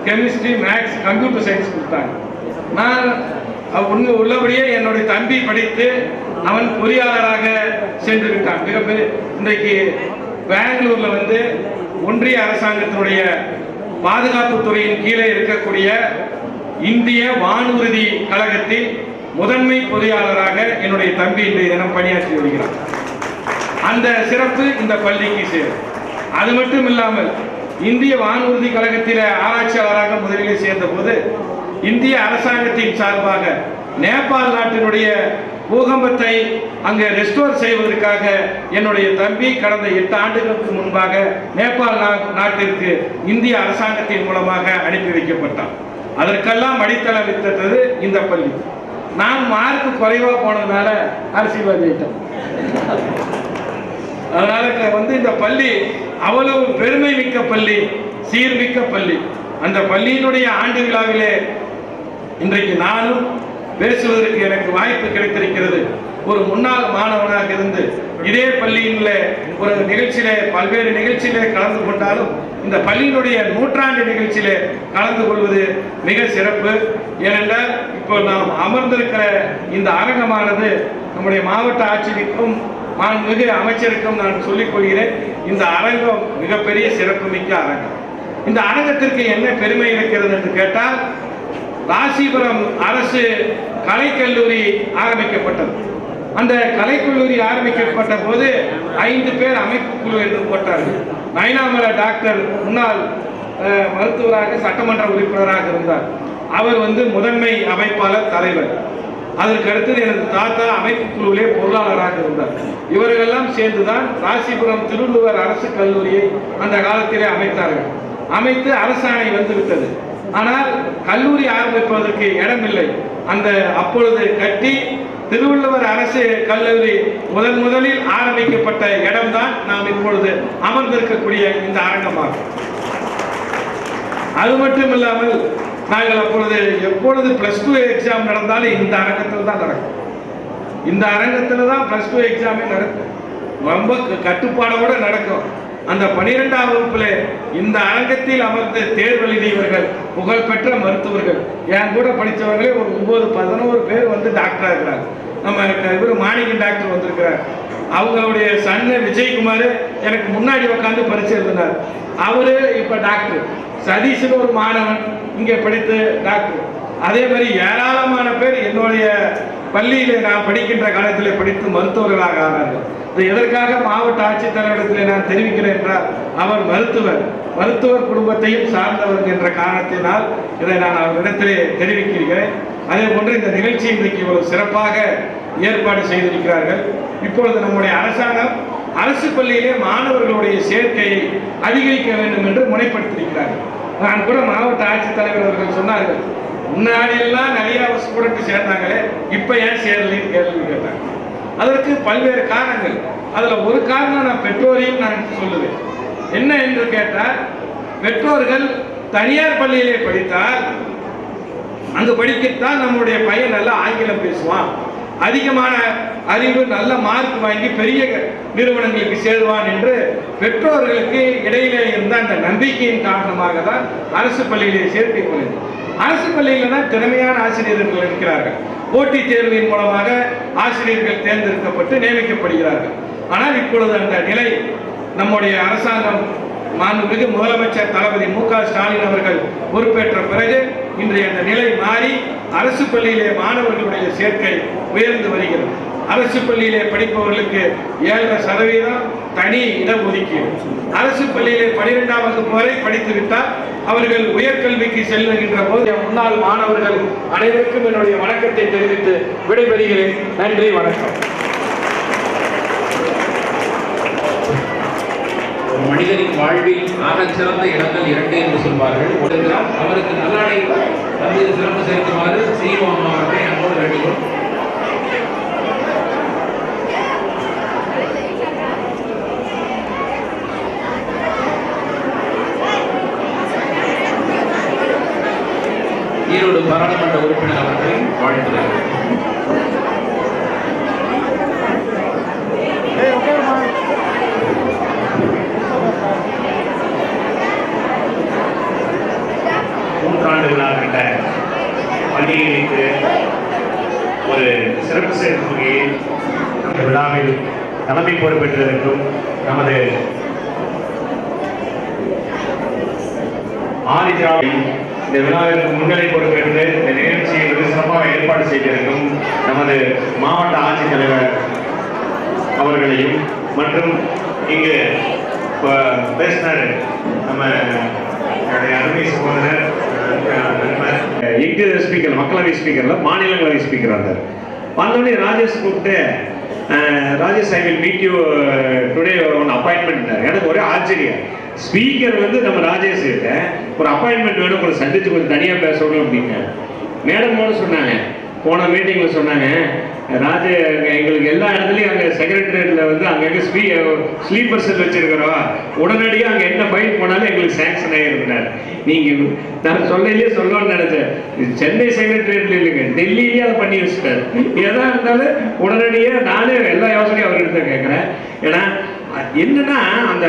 chemistry, maths, computer science கொடுத்தாங்க. நான் உள்ளபடியே என்னுடைய தம்பி படித்து அவன் பொறியாளராக சென்று விட்டான். மிகப்பெரிய இன்றைக்கு பெங்களூர்ல வந்து ஒன்றிய அரசாங்கத்தினுடைய பாதுகாப்பு துறையின் கீழே இருக்கக்கூடிய இந்திய வானூர்தி கழகத்தில் முதன்மை பொறியாளராக என்னுடைய தம்பி இன்றைய தினம் பணியாற்றி வருகிறார். அந்த சிறப்பு இந்த பள்ளிக்கு சேரும். அது மட்டும் இல்லாமல் இந்திய வானூர்தி கழகத்தில் ஆராய்ச்சியாளராக முதலிலே சேர்ந்த போது இந்திய அரசாங்கத்தின் சார்பாக நேபாள் நாட்டினுடைய பூகம்பத்தை அங்கே ரெஸ்டோர் செய்வதற்காக என்னுடைய தம்பி கடந்த 8 ஆண்டுகளுக்கு முன்பாக நேபாள் நாட்டிற்கு இந்திய அரசாங்கத்தின் மூலமாக அனுப்பி வைக்கப்பட்டான். அதற்கெல்லாம் அடித்தளம் வித்தது இந்த பள்ளி. நான் மார்க் குறைவா போனதுனால அரசியல்வாதி ஆயிட்டேன். அதனால வந்து இந்த பள்ளி அவ்வளவு பெருமை மிக்க பள்ளி, சீர்மிக்க பள்ளி. அந்த பள்ளியினுடைய ஆண்டு விழாவிலே இன்றைக்கு நானும் பேசுவதற்கு எனக்கு வாய்ப்பு கிடைத்திருக்கிறது. ஒரு முன்னாள் மாணவனாக இருந்து இதே பள்ளியில் ஒரு நிகழ்ச்சியிலே, பல்வேறு நிகழ்ச்சியிலே கலந்து கொண்டாலும் இந்த பள்ளியினுடைய 100ஆண்டு நிகழ்ச்சியிலே கலந்து கொள்வது மிக சிறப்பு. ஏனென்றால் இப்போ நாம் அமர்ந்திருக்கிற இந்த அரங்கமானது நம்முடைய மாவட்ட ஆட்சியருக்கும் மாண்புமிகு அமைச்சருக்கும் நான் சொல்லிக் கொள்கிறேன், இந்த அரங்கம் மிகப்பெரிய சிறப்பு மிக்க அரங்கம். இந்த அரங்கத்திற்கு என்ன பெருமை இருக்கிறது என்று கேட்டால், ராசிபுரம் அரசு கலைக்கல்லூரி ஆரம்பிக்கப்பட்டது. அந்த கலைக்கல்லூரி ஆரம்பிக்கப்பட்ட போது 5 பேர் அமைப்பு குழு என்று போட்டார்கள். நயனாமலை டாக்டர் முன்னாள் மருத்துவராக சட்டமன்ற உறுப்பினராக இருந்தார். அவர் வந்து முதன்மை அமைப்பாளர், தலைவர். அதற்கு அடுத்தது எனது தாத்தா அமைப்பு குழுவிலே பொருளாளராக இருந்தார். இவர்களெல்லாம் சேர்ந்துதான் ராசிபுரம் திருவள்ளுவர் அரசு கல்லூரியை அந்த காலத்திலே அமைத்தார்கள். அமைத்து அரசாணை வந்துவிட்டது. ஆனால் கல்லூரி ஆரம்பிப்பதற்கு இடமில்லை. அந்த அப்பொழுது கட்டி திருவள்ளுவர் அரசு கல்லூரி முதலில் ஆரம்பிக்கப்பட்ட இடம்தான் நாம் இப்பொழுது அமர்ந்திருக்கக்கூடிய இந்த அரங்கமாகும். அது மட்டும் இல்லாமல் நாங்கள் அப்பொழுது எப்பொழுது +2 எக்ஸாம் நடந்தாலும் இந்த அரங்கத்தில் தான் நடக்கும். இந்த அரங்கத்தில் தான் +2 எக்ஸாமே நடக்கும். ரொம்ப கட்டுப்பாடோடு நடக்கும். அந்த 12ஆம் வகுப்பில் இந்த அரங்கத்தில் அமர்ந்து தேர்வு எழுதியவர்கள் புகழ்பெற்ற மருத்துவர்கள். என் கூட படித்தவர்களே ஒரு 9-11 பேர் வந்து டாக்டராக இருக்கிறாங்க. நம்ம இவர் மாணிக்கன் டாக்டர் வந்திருக்கிறார். அவங்களுடைய சன்னு விஜயகுமார் எனக்கு முன்னாடி உட்காந்து பரிசு எழுதினார். அவரு இப்போ டாக்டர். சதீஷ்னு ஒரு மாணவன் இங்கே படித்து டாக்டர். அதே மாதிரி ஏராளமான பேர் என்னுடைய பள்ளியில் நான் படிக்கின்ற காலத்தில் படித்து மருத்துவர்களாக ஆனார்கள். இது எதற்காக மாவட்ட ஆட்சித்தலைவரிடத்தில் நான் தெரிவிக்கிறேன் என்றால், அவர் மருத்துவர் குடும்பத்தையும் சார்ந்தவர் என்ற காரணத்தினால் இதை நான் அவரிடத்திலே தெரிவிக்கிறேன். அதே போன்று இந்த நிகழ்ச்சி இன்றைக்கு இவ்வளவு சிறப்பாக ஏற்பாடு செய்திருக்கிறார்கள். இப்பொழுது நம்முடைய அரசாங்கம் அரசு பள்ளியிலே மாணவர்களுடைய சேர்க்கையை அதிகரிக்க வேண்டும் என்று முனைப்படுத்தியிருக்கிறார்கள். நான் கூட மாவட்ட ஆட்சித்தலைவர் அவர்கள் சொன்னார்கள், முன்னாடி எல்லாம் நிறைய ஸ்டூடெண்ட் சேர்ந்தாங்களே, இப்ப ஏன் சேரலைன்னு கேள்வி கேட்டாங்க. அதற்கு பல்வேறு காரணங்கள். அதுல ஒரு காரணம் நான் பெற்றோரையும் நான் சொல்லுவேன். என்ன என்று கேட்டால், பெற்றோர்கள் தனியார் பள்ளியிலே படித்தால் அங்கு படிக்கத்தான் நம்முடைய பையன் நல்லா ஆங்கிலம் பேசுவான், அதிகமான அறிவு, நல்ல மார்க் வாங்கி பெரிய நிறுவனங்களுக்கு சேருவான் என்று பெற்றோர்களுக்கு இடையிலே இருந்த அந்த நம்பிக்கையின் காரணமாக தான் அரசு பள்ளியிலே சேர்க்கை கொண்டது. அரசு பள்ளியில தான் திறமையான ஆசிரியர்கள் இருக்கிறார்கள். போட்டித் தேர்வின் மூலமாக ஆசிரியர்கள் தேர்ந்தெடுக்கப்பட்டு நியமிக்கப்படுகிறார்கள். ஆனால் இப்பொழுது அந்த நிலை நம்முடைய அரசாங்கம் மாண்புமிகு முதலமைச்சர் தளபதி மு.க. ஸ்டாலின் அவர்கள் பொறுப்பேற்ற பிறகு இன்றைய அந்த நிலை மாறி அரசு பள்ளியிலே மாணவர்களுடைய சேர்க்கை உயர்ந்து வருகிறது. அரசு பள்ளியிலே படிப்பவர்களுக்கு 7% தனி இடஒதுக்கீடு. அரசு பள்ளியிலே 12ஆம் வகுப்பு வரை படித்துவிட்டால் அவர்கள் உயர்கல்விக்கு செல்லுகின்ற போது முன்னாள் மாணவர்கள் அனைவருக்கும் என்னுடைய வணக்கத்தை தெரிவித்து விடைபெறுகிறேன். நன்றி, வணக்கம். ஒரு மனிதனின் வாழ்வில் ஆகச் சிறந்த இடங்கள் 2 என்று சொல்வார்கள். ஒன்றுதான் அவருக்கு நல்லாடை தந்து சிறப்பு சேர்க்குமாறு CEO அம்மா அவர்களை அன்போடு வேண்டுகிறோம். ஈரோடு பாராளுமன்ற உறுப்பினர் அவர்களை வாழ்த்துகிறார். நூற்றாண்டுகளாகின்ற பள்ளிகளுக்கு ஒரு சிறப்பு சேர்க்கும் வகையில் இந்த விழாவில் தலைமை பொறுப்பேற்றிருக்கும் நமது ஆதிதிராவிட இந்த விழாவிற்கு முன்னிலை பொறுப்பேற்று இந்த நிகழ்ச்சியை சிறப்பாக ஏற்பாடு செய்திருக்கும் நமது மாவட்ட ஆட்சித்தலைவர் அவர்களையும் மற்றும் இங்கு பேசினார் நம்ம அருமை சகோதரர் எங்கு ஸ்பீக்கர், மக்களவை ஸ்பீக்கர்ல மாநிலங்களவை ஸ்பீக்கர் வந்தார். வந்தோடனே ராஜேஷ் கூப்பிட்டு, Rajesh I will meet you today one appointment. எனக்கு ஒரே ஆச்சரியம். ஸ்பீக்கர் நம்ம ராஜேஷ் கிட்ட ஒரு அப்பாயின்மெண்ட் வேணும், உங்களை சந்திச்சு கொஞ்சம் தனியா பேசணும் அப்படின்னு மேடம் சொன்னாங்க. போன மீட்டிங்ல சொன்னாங்க, எங்களுக்கு எல்லா இடத்துலையும் அங்கே செக்ரட்டரியேட்ல அங்கங்கே ஸ்லீப்பர் செல் வச்சிருக்கிறோம், உடனடியாக அங்கே என்ன ஃபைல் போனாலும் எங்களுக்கு சேங்ஷன் ஆகிருந்தார். நீங்கள் நான் சொல்லணும்னு நினைச்சேன். சென்னை செக்ரட்டரியேட்ல இல்லைங்க, டெல்லியிலேயே அதை பண்ணி வச்சுட்டார். எதா இருந்தாலும் உடனடியாக நானே எல்லா யோசனையும் அவர்கிட்ட கேட்குறேன். ஏன்னா என்னன்னா அந்த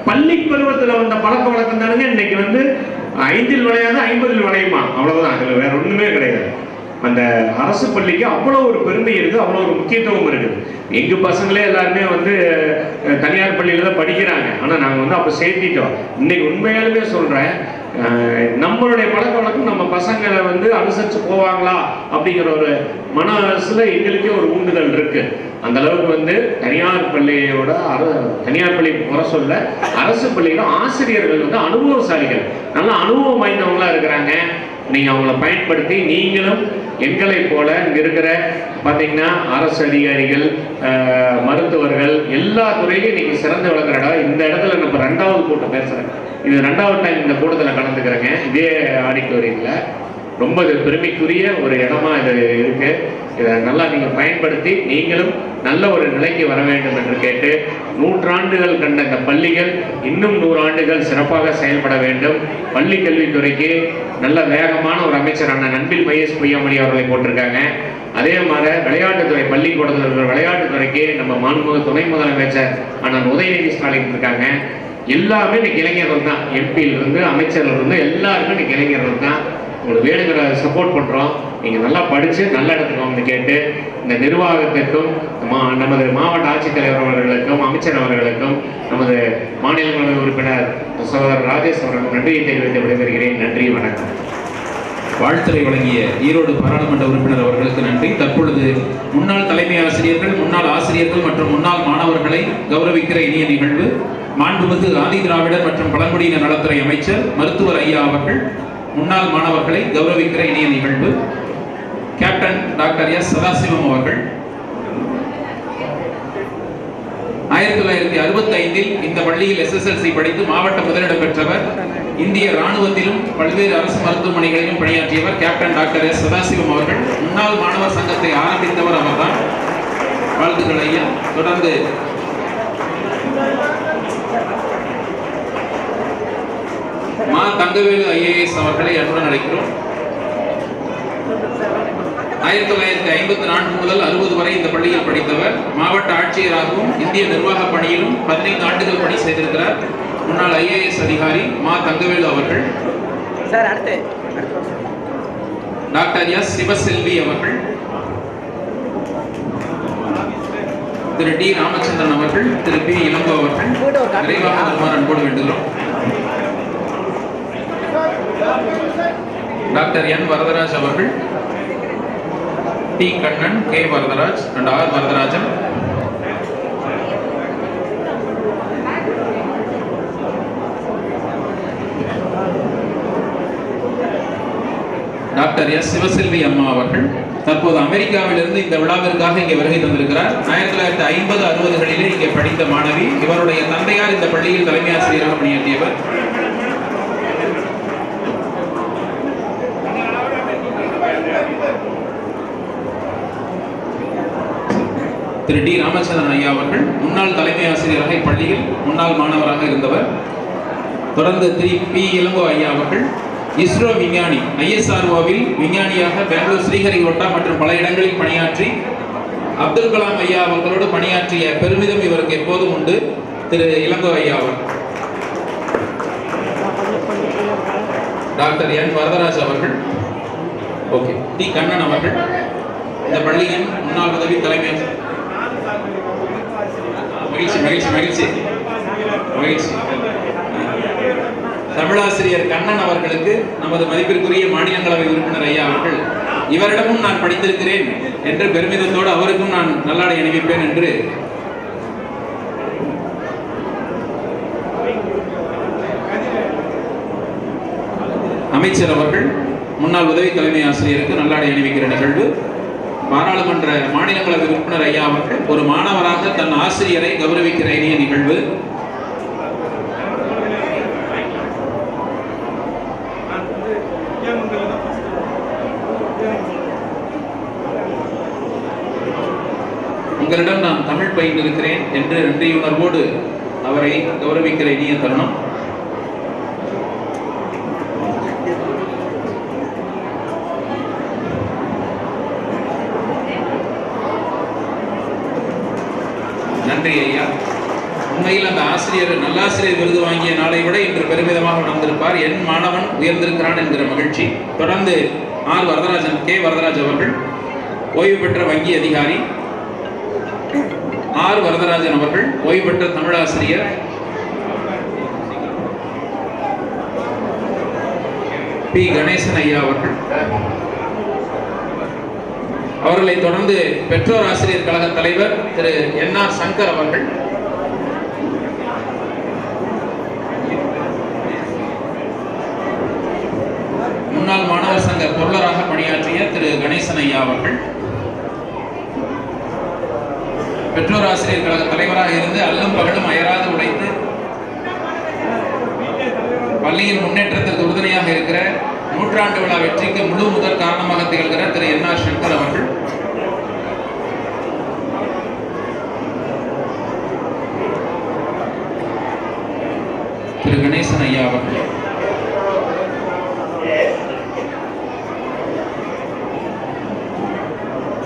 பள்ளி பருவத்தில் வந்த பழக்க வழக்கம் தானுங்க இன்னைக்கு 5இல் விளையாது 50இல் விளையுமா, அவ்வளவுதான். அதில் வேற ஒன்றுமே கிடையாது. அந்த அரசு பள்ளிக்கு அவ்வளோ ஒரு பெருமை இருக்குது, அவ்வளோ ஒரு முக்கியத்துவம் இருக்குது. எங்கள் பசங்களே எல்லாருமே தனியார் பள்ளியில் தான் படிக்கிறாங்க. ஆனால் நாங்கள் அப்போ சேர்த்திட்டோம். இன்னைக்கு உண்மையாலுமே சொல்கிறேன், நம்மளுடைய பழக்க வழக்கம் நம்ம பசங்களை அனுசரித்து போவாங்களா அப்படிங்கிற ஒரு மனசில் எங்களுக்கே ஒரு ஊண்டுதல் இருக்கு. அந்த அளவுக்கு தனியார் பள்ளியோட தனியார் பள்ளி முறை சொல்ல அரசு பள்ளியோட ஆசிரியர்கள் அனுபவசாலிகள், நல்ல அனுபவம் வாய்ந்தவங்களா இருக்கிறாங்க. நீங்க அவங்கள பயன்படுத்தி நீங்களும் எங்களை போல இங்க இருக்கிற பாத்தீங்கன்னா அரசு அதிகாரிகள், மருத்துவர்கள் எல்லா துறையிலும் நீங்க சிறந்து விளங்குறடா. இந்த இடத்துல நம்ம 2வது கூட்டம் பேசுறேன். இது 2வது டைம் இந்த கூட்டத்தில் கலந்துக்கிறேங்க. இதே ஆடிட்டோரியத்தில் ரொம்ப பெருமைக்குரிய ஒரு இடமா இது இருக்கு. இதை நல்லா நீங்க பயன்படுத்தி நீங்களும் நல்ல ஒரு நிலைக்கு வர வேண்டும் என்று கேட்டு, 100 ஆண்டுகள் கண்ட இந்த பள்ளிகள் இன்னும் 100 ஆண்டுகள் சிறப்பாக செயல்பட வேண்டும். பள்ளி கல்வித்துறைக்கு நல்ல வேகமான ஒரு அமைச்சரான நன்பில் மையஸ் பொய்யாமணி அவர்களை போட்டிருக்காங்க. அதே மாதிரி விளையாட்டுத்துறை, பள்ளிக்கூடத்தில் இருக்கிற விளையாட்டுத்துறைக்கு நம்ம மாண்புமிகு துணை முதலமைச்சர் அண்ணன் உதயநிதி ஸ்டாலின் இருக்காங்க. எல்லாமே இன்னைக்கு இளைஞர்கள் தான். எம்பியிலிருந்து அமைச்சர்கள் இருந்து எல்லாருமே இன்னைக்கு இளைஞர்கள் தான். உங்களுக்கு வேணுங்கிற சப்போர்ட் பண்ணுறோம். நீங்கள் நல்லா படித்து நல்ல இடத்துக்கு வந்து கேட்டு இந்த நிர்வாகத்திற்கும் நமது மாவட்ட ஆட்சித்தலைவர் அவர்களுக்கும் அமைச்சர் அவர்களுக்கும் நமது மாநிலங்களவை உறுப்பினர் சகோதரர் ராஜேஷ் அவர்கள் நன்றியை தெரிவித்து விடைபெறுகிறேன். நன்றி, வணக்கம். வாழ்த்துறை வழங்கிய ஈரோடு பாராளுமன்ற உறுப்பினர் அவர்களுக்கு நன்றி. தற்பொழுது முன்னாள் தலைமை ஆசிரியர்கள், முன்னாள் ஆசிரியர்கள் மற்றும் முன்னாள் மாணவர்களை கௌரவிக்கிற இனிய நிகழ்வு. மாண்புமிகு ஆதிதிராவிடர் மற்றும் பழங்குடியினர் நலத்துறை அமைச்சர் மருத்துவர் ஐயா அவர்கள் முன்னாள் மாணவர்களை கௌரவிக்கிற இனிய நிகழ்வு. கேப்டன் டாக்டர் எஸ் சதாசிவம் அவர்கள் 1965 இந்த பள்ளியில் SSLC படித்து மாவட்ட முதலிடம் பெற்றவர். இந்திய ராணுவத்திலும் பல்வேறு அரசு மருத்துவமனைகளிலும் பணியாற்றியவர் கேப்டன் டாக்டர் எஸ் சதாசிவம் அவர்கள். முன்னாள் மாணவர் சங்கத்தை ஆரம்பித்தவர் அவர்தான். வாழ்த்துக்கள் ஐயா. தொடர்ந்து மா தங்கவேலு ஐஏஎஸ் அவர்களை அன்புடன் அழைக்கிறோம். 1954 முதல் 60 வரை இந்த பள்ளியில் படித்தவர். மாவட்ட ஆட்சியராகவும் இந்திய நிர்வாக பணியிலும் 15 ஆண்டுகள் பணி செய்திருக்கிறார். முன்னாள் ஐஏஎஸ் அதிகாரி மா தங்கவேலு அவர்கள். டாக்டர் எஸ் சிவசெல்வி அவர்கள், திரு டி ராமச்சந்திரன் அவர்கள், திரு பி இளங்கோ அவர்கள் விரைவாக வருமாறு அன்போடு வேண்டுகிறோம். டாக்டர் என் வரதராஜ் அவர்கள், D Kannan, K Varadaraj and R Varadarajan. Doctor S Sivaselvi அம்மா அவர்கள் தற்போது அமெரிக்காவிலிருந்து இந்த விழாவிற்காக இங்கே வருகை தந்திருக்கிறார். 1950-60களிலே இங்கே படித்த மாணவி. இவருடைய தந்தையார் இந்த பள்ளியில் தலைமை ஆசிரியராக பணியாற்றியவர். திரு டி ராமச்சந்திரன் ஐயா அவர்கள் முன்னாள் தலைமை ஆசிரியராக இப்பள்ளியில் முன்னாள் மாணவராக இருந்தவர். தொடர்ந்து திரு பி இளங்கோ ஐயா அவர்கள் இஸ்ரோ விஞ்ஞானி, ISROவில் விஞ்ஞானியாக பெங்களூர் ஸ்ரீஹரிகோட்டா மற்றும் பல இடங்களில் பணியாற்றி அப்துல் கலாம் ஐயா அவர்களோடு பணியாற்றிய பெருமிதம் இவருக்கு எப்போதும் உண்டு. திரு இளங்கோ ஐயா அவர். டாக்டர் என் வரதராஜ் அவர்கள். ஓகே. டி கண்ணன் அவர்கள் இந்த பள்ளியின் முன்னாள் உதவி தலைமை. மகிழ்ச்சி மகிழ்ச்சி மகிழ்ச்சி மகிழ்ச்சி. தமிழாசிரியர் கண்ணன் அவர்களுக்கு நமது மதிப்பிற்குரிய மாநிலங்களவை உறுப்பினர் ஐயா அவர்கள், இவரிடமும் நான் படித்திருக்கிறேன் என்று பெருமிதத்தோடு அவருக்கும் நான் நல்லாடை அணிவிப்பேன் என்று அமைச்சர் அவர்கள் முன்னாள் உதவி தலைமை ஆசிரியருக்கு நல்லாடை அணிவிக்கிற நிகழ்வு. பாராளுமன்ற மாநிலங்களவை உறுப்பினர் ஐயா அவர்கள் ஒரு மாணவராக தன் ஆசிரியரை கௌரவிக்கிற இனிய நிகழ்வு. உங்களிடம் நான் தமிழ் பயின்றிருக்கிறேன் என்று நன்றியுணர்வோடு அவரை கௌரவிக்கிற இனிய தருணம். நன்றி ஐயா. உண்மையில் அந்த ஆசிரியர் நல்லாசிரியர் விருது வாங்கிய நாளை விட இன்று பெருமிதமாக உணர்ந்திருப்பார். என் மாணவன் உயர்ந்திருக்கிறான் என்கிற மகிழ்ச்சி. தொடர்ந்து ஆர் வரதராஜன், கே வரதராஜ் அவர்கள் ஓய்வு பெற்ற வங்கி அதிகாரி. ஆர் வரதராஜன் அவர்கள் ஓய்வு பெற்ற தமிழாசிரியர். பி கணேசன் ஐயா அவர்கள். அவர்களை தொடர்ந்து பெற்றோர் ஆசிரியர் கழக தலைவர் திரு NR சங்கர் அவர்கள். முன்னாள் மாணவர் சங்க பொருளராக பணியாற்றிய திரு கணேசன் ஐயா அவர்கள். பெற்றோர் ஆசிரியர் கழக தலைவராக இருந்து அல்லும் பகலும் அயராது உழைத்து பள்ளியின் முன்னேற்றத்திற்கு உறுதுணையாக இருக்கிற நூற்றாண்டு விழா வெற்றிக்கு முழு முதல் காரணமாக திகழ்கிற திரு NR சங்கர் அவர்கள். திரு கணேசன் ஐயா அவர்கள்.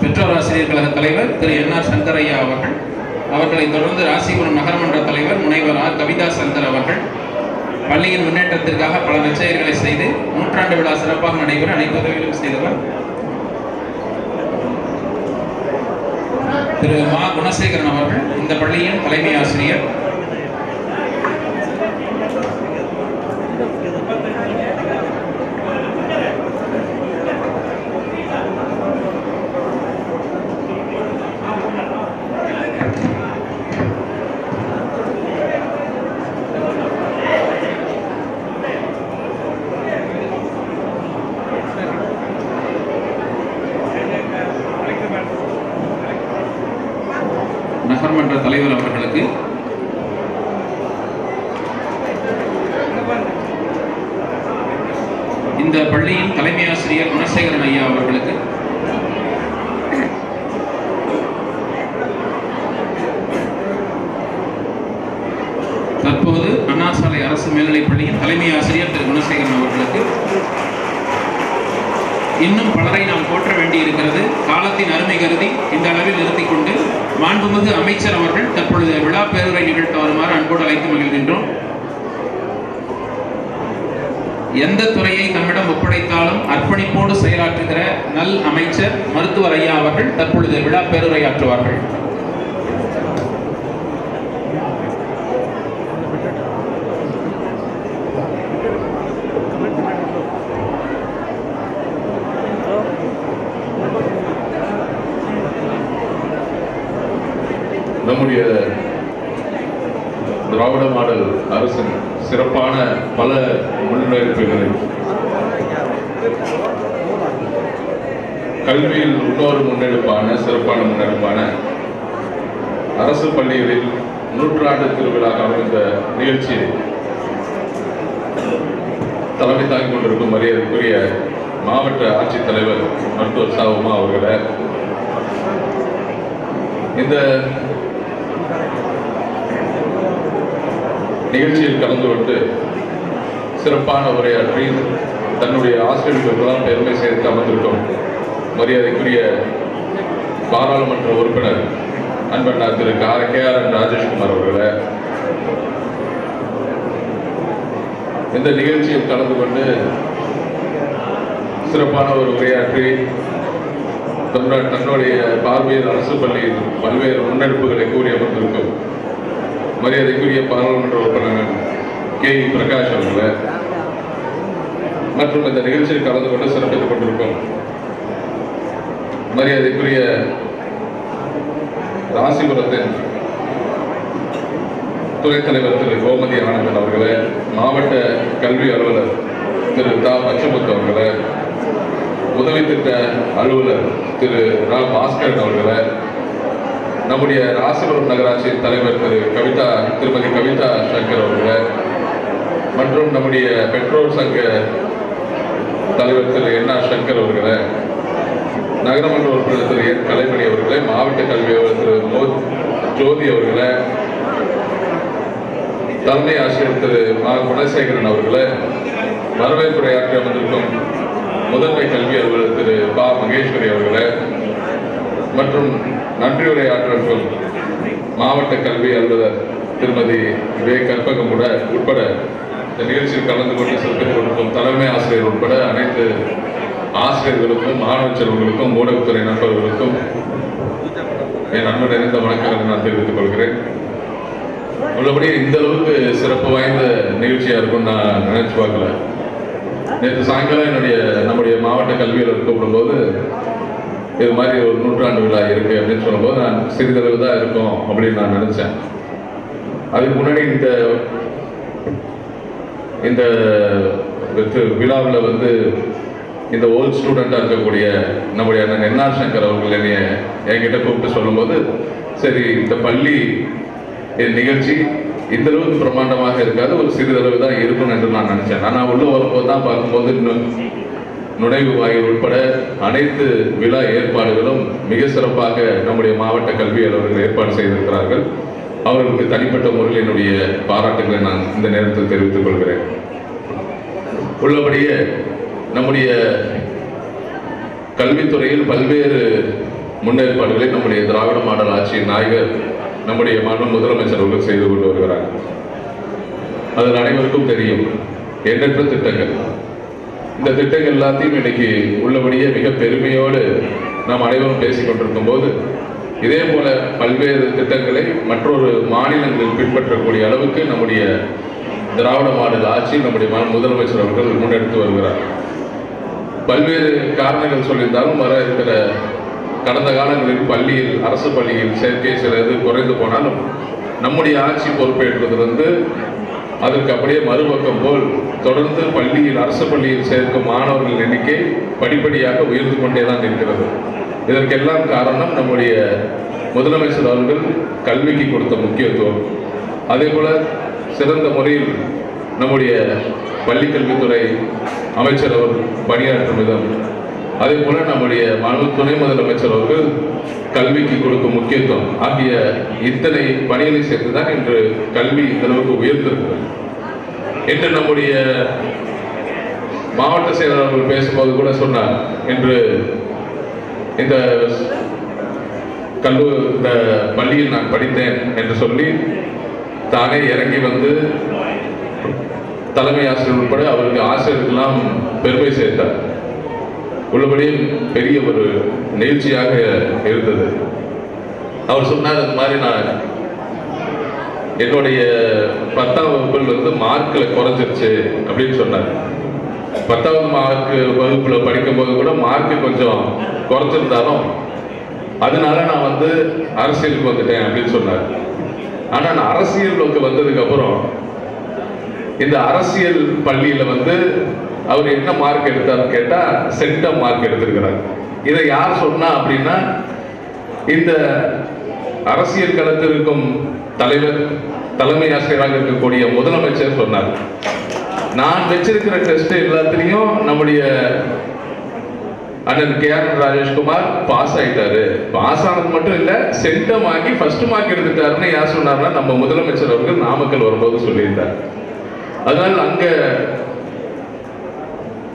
பெற்றோர் ஆசிரியர் கழக தலைவர் திரு NR சங்கர் ஐயா அவர்கள். அவர்களை தொடர்ந்து ராசிபுரம் நகரமன்ற தலைவர் முனைவர் ஆர் கவிதா சங்கர் அவர்கள். பள்ளியின் முன்னேற்றத்திற்காக பல நற்செயல்களை செய்து நூற்றாண்டு விழா சிறப்பாக நடைபெற அனைத்து உதவிகளும் செய்தவர் திரு மா குணசேகரன் அவர்கள். இந்த பள்ளியின் தலைமை ஆசிரியர். நகர்மன்ற தலைவர் அவர்களுக்கு தலைமை ஆசிரியர் திரு குணசேகரன் அவர்களுக்கு. இன்னும் பலரை நாம் போற்ற வேண்டியிருக்கிறது. காலத்தின் அருமை கருதி இந்த அளவில் நிறுத்திக் கொண்டு மாண்புமிகு அமைச்சர் அவர்கள் தற்பொழுது விழா பேருரை நிகழ்த்த வருமாறு அன்போடு அழைத்து மகிழ்கின்றோம். எந்த துறையை தம்மிடம் ஒப்படைத்தாலும் அர்ப்பணிப்போடு செயலாற்றுகிற நல் அமைச்சர் மருத்துவர் ஐயா அவர்கள் தற்பொழுது விழா பேருரையாற்றுவார்கள். நம்முடைய திராவிட மாடல் அரசின் சிறப்பான பல முன்னெடுப்புகளை கல்வியில் இன்னொரு சிறப்பான முன்னெடுப்பான அரசு பள்ளிகளில் நூற்றாண்டு திருவிழா இந்த நிகழ்ச்சியை தலைமை தாங்கிக் கொண்டிருக்கும் மரியாதைக்குரிய மாவட்ட ஆட்சித்தலைவர் மருத்துவர் ச. உமா அவர்களை இந்த நிகழ்ச்சியில் கலந்து கொண்டு சிறப்பான உரையாற்றி தன்னுடைய ஆசிரியர்களுக்கெல்லாம் பெருமை சேர்த்து அமர்ந்திருக்கும் மரியாதைக்குரிய பாராளுமன்ற உறுப்பினர் அன்பண்ணா திரு KR ராஜேஷ்குமார் அவர்களை இந்த நிகழ்ச்சியில் கலந்து கொண்டு சிறப்பான ஒரு உரையாற்றி தன்னுடைய பார்வையில் அரசு பள்ளியில் பல்வேறு முன்னெடுப்புகளை கூறி அமர்ந்திருக்கும் மரியாதைக்குரிய பாராளுமன்ற உறுப்பினர் KE பிரகாஷ் அவர்கள் மற்றும் இந்த நிகழ்ச்சியில் கலந்து கொண்டு சிறப்பித்துக் கொண்டிருக்கும் மரியாதைக்குரிய ராசிபுரத்தின் துணைத் தலைவர் திரு கோமதி ஆனந்தன் அவர்களை, மாவட்ட கல்வி அலுவலர் திரு தா. பச்சமுத்து அவர்களை, உதவி திட்ட அலுவலர் திரு ரா. பாஸ்கரன் அவர்களை, நம்முடைய ராசிபுரம் நகராட்சி தலைவர் திருமதி கவிதா சங்கர் அவர்களை மற்றும் நம்முடைய பெற்றோர் சங்க தலைவர் திரு NR சங்கர் அவர்களை, நகரமன்ற உறுப்பினர் திரு N. கலைமணி அவர்களை, மாவட்ட கல்வி அலுவலர் திரு ஜோதி அவர்களை, தலைமை ஆசிரியர் திரு குணசேகரன் அவர்களை, வரவேற்புரையாற்றி அமர்ந்திருக்கும் முதன்மை கல்வி அலுவலர் திரு பா. மகேஸ்வரி அவர்களை மற்றும் நன்றியுரையாற்றல் மாவட்ட கல்வி அலுவலர் திருமதி வே. கற்பகம் உட்பட இந்த நிகழ்ச்சியில் கலந்து கொண்டு சிறப்பித்துக் கொண்டிருக்கும் தலைமை ஆசிரியர் உட்பட அனைத்து ஆசிரியர்களுக்கும், மாணவ செல்வங்களுக்கும், ஊடகத்துறை நண்பர்களுக்கும் என் அன்பு நிறைந்த வணக்கங்களை நான் தெரிவித்துக் கொள்கிறேன். உள்ளபடி இந்த அளவுக்கு சிறப்பு வாய்ந்த நிகழ்ச்சியா இருக்கும் நான் நினைச்சு பார்க்கல. நேற்று சாயங்காலம் நம்முடைய மாவட்ட கல்வியாளர் கூப்பிடும்போது இது மாதிரி ஒரு நூற்றாண்டு விழா இருக்கு அப்படின்னு சொல்லும்போது நான் சிறிதளவு தான் இருக்கும் அப்படின்னு நான் நினைச்சேன். அதுக்கு முன்னாடி இந்த விழாவில் இந்த ஓல்ட் ஸ்டூடெண்டாக இருக்கக்கூடிய நம்முடைய அண்ணன் NR சங்கர் அவர்கள் என்கிட்ட கூப்பிட்டு சொல்லும்போது, சரி இந்த பள்ளி நிகழ்ச்சி இந்த அளவுக்கு பிரமாண்டமாக இருக்காது, ஒரு சிறிதளவு தான் இருக்கும் என்று நான் நினைச்சேன். ஆனால் உள்ள வரும்போது தான் பார்க்கும்போது நுழைவு வாயில் உட்பட அனைத்து விழா ஏற்பாடுகளும் மிக சிறப்பாக நம்முடைய மாவட்ட கல்வி அலுவலர்கள் ஏற்பாடு செய்திருக்கிறார்கள். அவர்களுக்கு தனிப்பட்ட முறையில் என்னுடைய பாராட்டுகளை நான் இந்த நேரத்தில் தெரிவித்துக் கொள்கிறேன். உள்ளபடியே நம்முடைய கல்வித்துறையில் பல்வேறு முன்னேற்பாடுகளை நம்முடைய திராவிட மாடல் ஆட்சியின் நாயகர் நம்முடைய மாநில முதலமைச்சர் அவர்கள் செய்து கொண்டு வருகிறார். அதில் அனைவருக்கும் தெரியும் எண்ணற்ற திட்டங்கள். இந்த திட்டங்கள் எல்லாத்தையும் இன்னைக்கு உள்ளபடியே மிக பெருமையோடு நாம் அனைவரும் பேசிக் கொண்டிருக்கும் போது, இதே போல பல்வேறு திட்டங்களை மற்றொரு மாநிலங்களில் பின்பற்றக்கூடிய அளவுக்கு நம்முடைய திராவிட மாடல் ஆட்சி நம்முடைய முதலமைச்சர் அவர்கள் முன்னெடுத்து வருகிறார். பல்வேறு காரணங்கள் சொல்லியிருந்தாலும் வர இருக்கிற கடந்த காலங்களில் அரசு பள்ளியில் சேர்க்கை சிலது குறைந்து போனாலும் நம்முடைய ஆட்சி பொறுப்பேற்றதிலிருந்து அதற்கு அப்படியே மறுபக்கம் போல் தொடர்ந்து அரசு பள்ளியில் சேர்க்கும் மாணவர்கள் எண்ணிக்கை படிப்படியாக உயர்ந்து கொண்டே தான் இருக்கிறது. இதற்கெல்லாம் காரணம் நம்முடைய முதலமைச்சர் அவர்கள் கல்விக்கு கொடுத்த முக்கியத்துவம், அதே போல சிறந்த முறையில் நம்முடைய பள்ளிக்கல்வித்துறை அமைச்சர் அவர் பணியாற்றும் விதம், அதே போல நம்முடைய துணை முதலமைச்சர் அவர்கள் கல்விக்கு கொடுக்கும் முக்கியத்துவம் ஆகிய இத்தனை பணிகளை சேர்த்துதான் இன்று கல்வி இந்த அளவுக்கு உயர்ந்திருக்கிறது. இன்று நம்முடைய மாவட்ட செயலாளர்கள் பேசும்போது கூட சொன்னார், இன்று இந்த இந்த பள்ளியில் நான் படித்தேன் என்று சொல்லி தானே இறங்கி வந்து தலைமை ஆசிரியர் உட்பட அவருக்கு ஆசிரியர்களெல்லாம் பெருமை சேர்த்தார். உள்ளபடியே பெரிய ஒரு நிகழ்ச்சியாக இருந்தது. அவர் சொன்னார், இந்த மாதிரி நான் என்னுடைய 10ஆம் வகுப்பில் வந்து மார்க்கில் குறைஞ்சிருச்சு அப்படின்னு சொன்னார். 10வது வகுப்பில் படிக்கும்போது கூட மார்க்கு கொஞ்சம் குறைஞ்சிருந்தாலும் அதனால நான் வந்து அரசியலுக்கு வந்துட்டேன் அப்படின்னு சொன்னார். ஆனால் நான் அரசியலுக்கு வந்ததுக்கு அப்புறம் இந்த அரசியல் பள்ளியில் வந்து அவர் என்ன மார்க் எடுத்தார்னு கேட்டால் சென்டம் மார்க் எடுத்திருக்கிறார். இதை யார் சொன்னா அப்படின்னா இந்த அரசியல் களத்தில் இருக்கும் தலைவர், தலைமை ஆசிரியராக இருக்கக்கூடிய முதலமைச்சர் சொன்னார். நான் வச்சிருக்கிற டெஸ்ட் எல்லாத்திலையும் நம்முடைய அண்ணன் KR ராஜேஷ்குமார் பாஸ் ஆயிட்டாரு. பாஸ் ஆனது மட்டும் இல்ல, சென்டம் வாங்கி ஃபர்ஸ்ட் மார்க் எடுத்துட்டாருன்னு யார் சொன்னார்னா நம்ம முதலமைச்சர் அவர்கள் நாமக்கல் வரும்போது சொல்லியிருந்தார். அதனால அங்க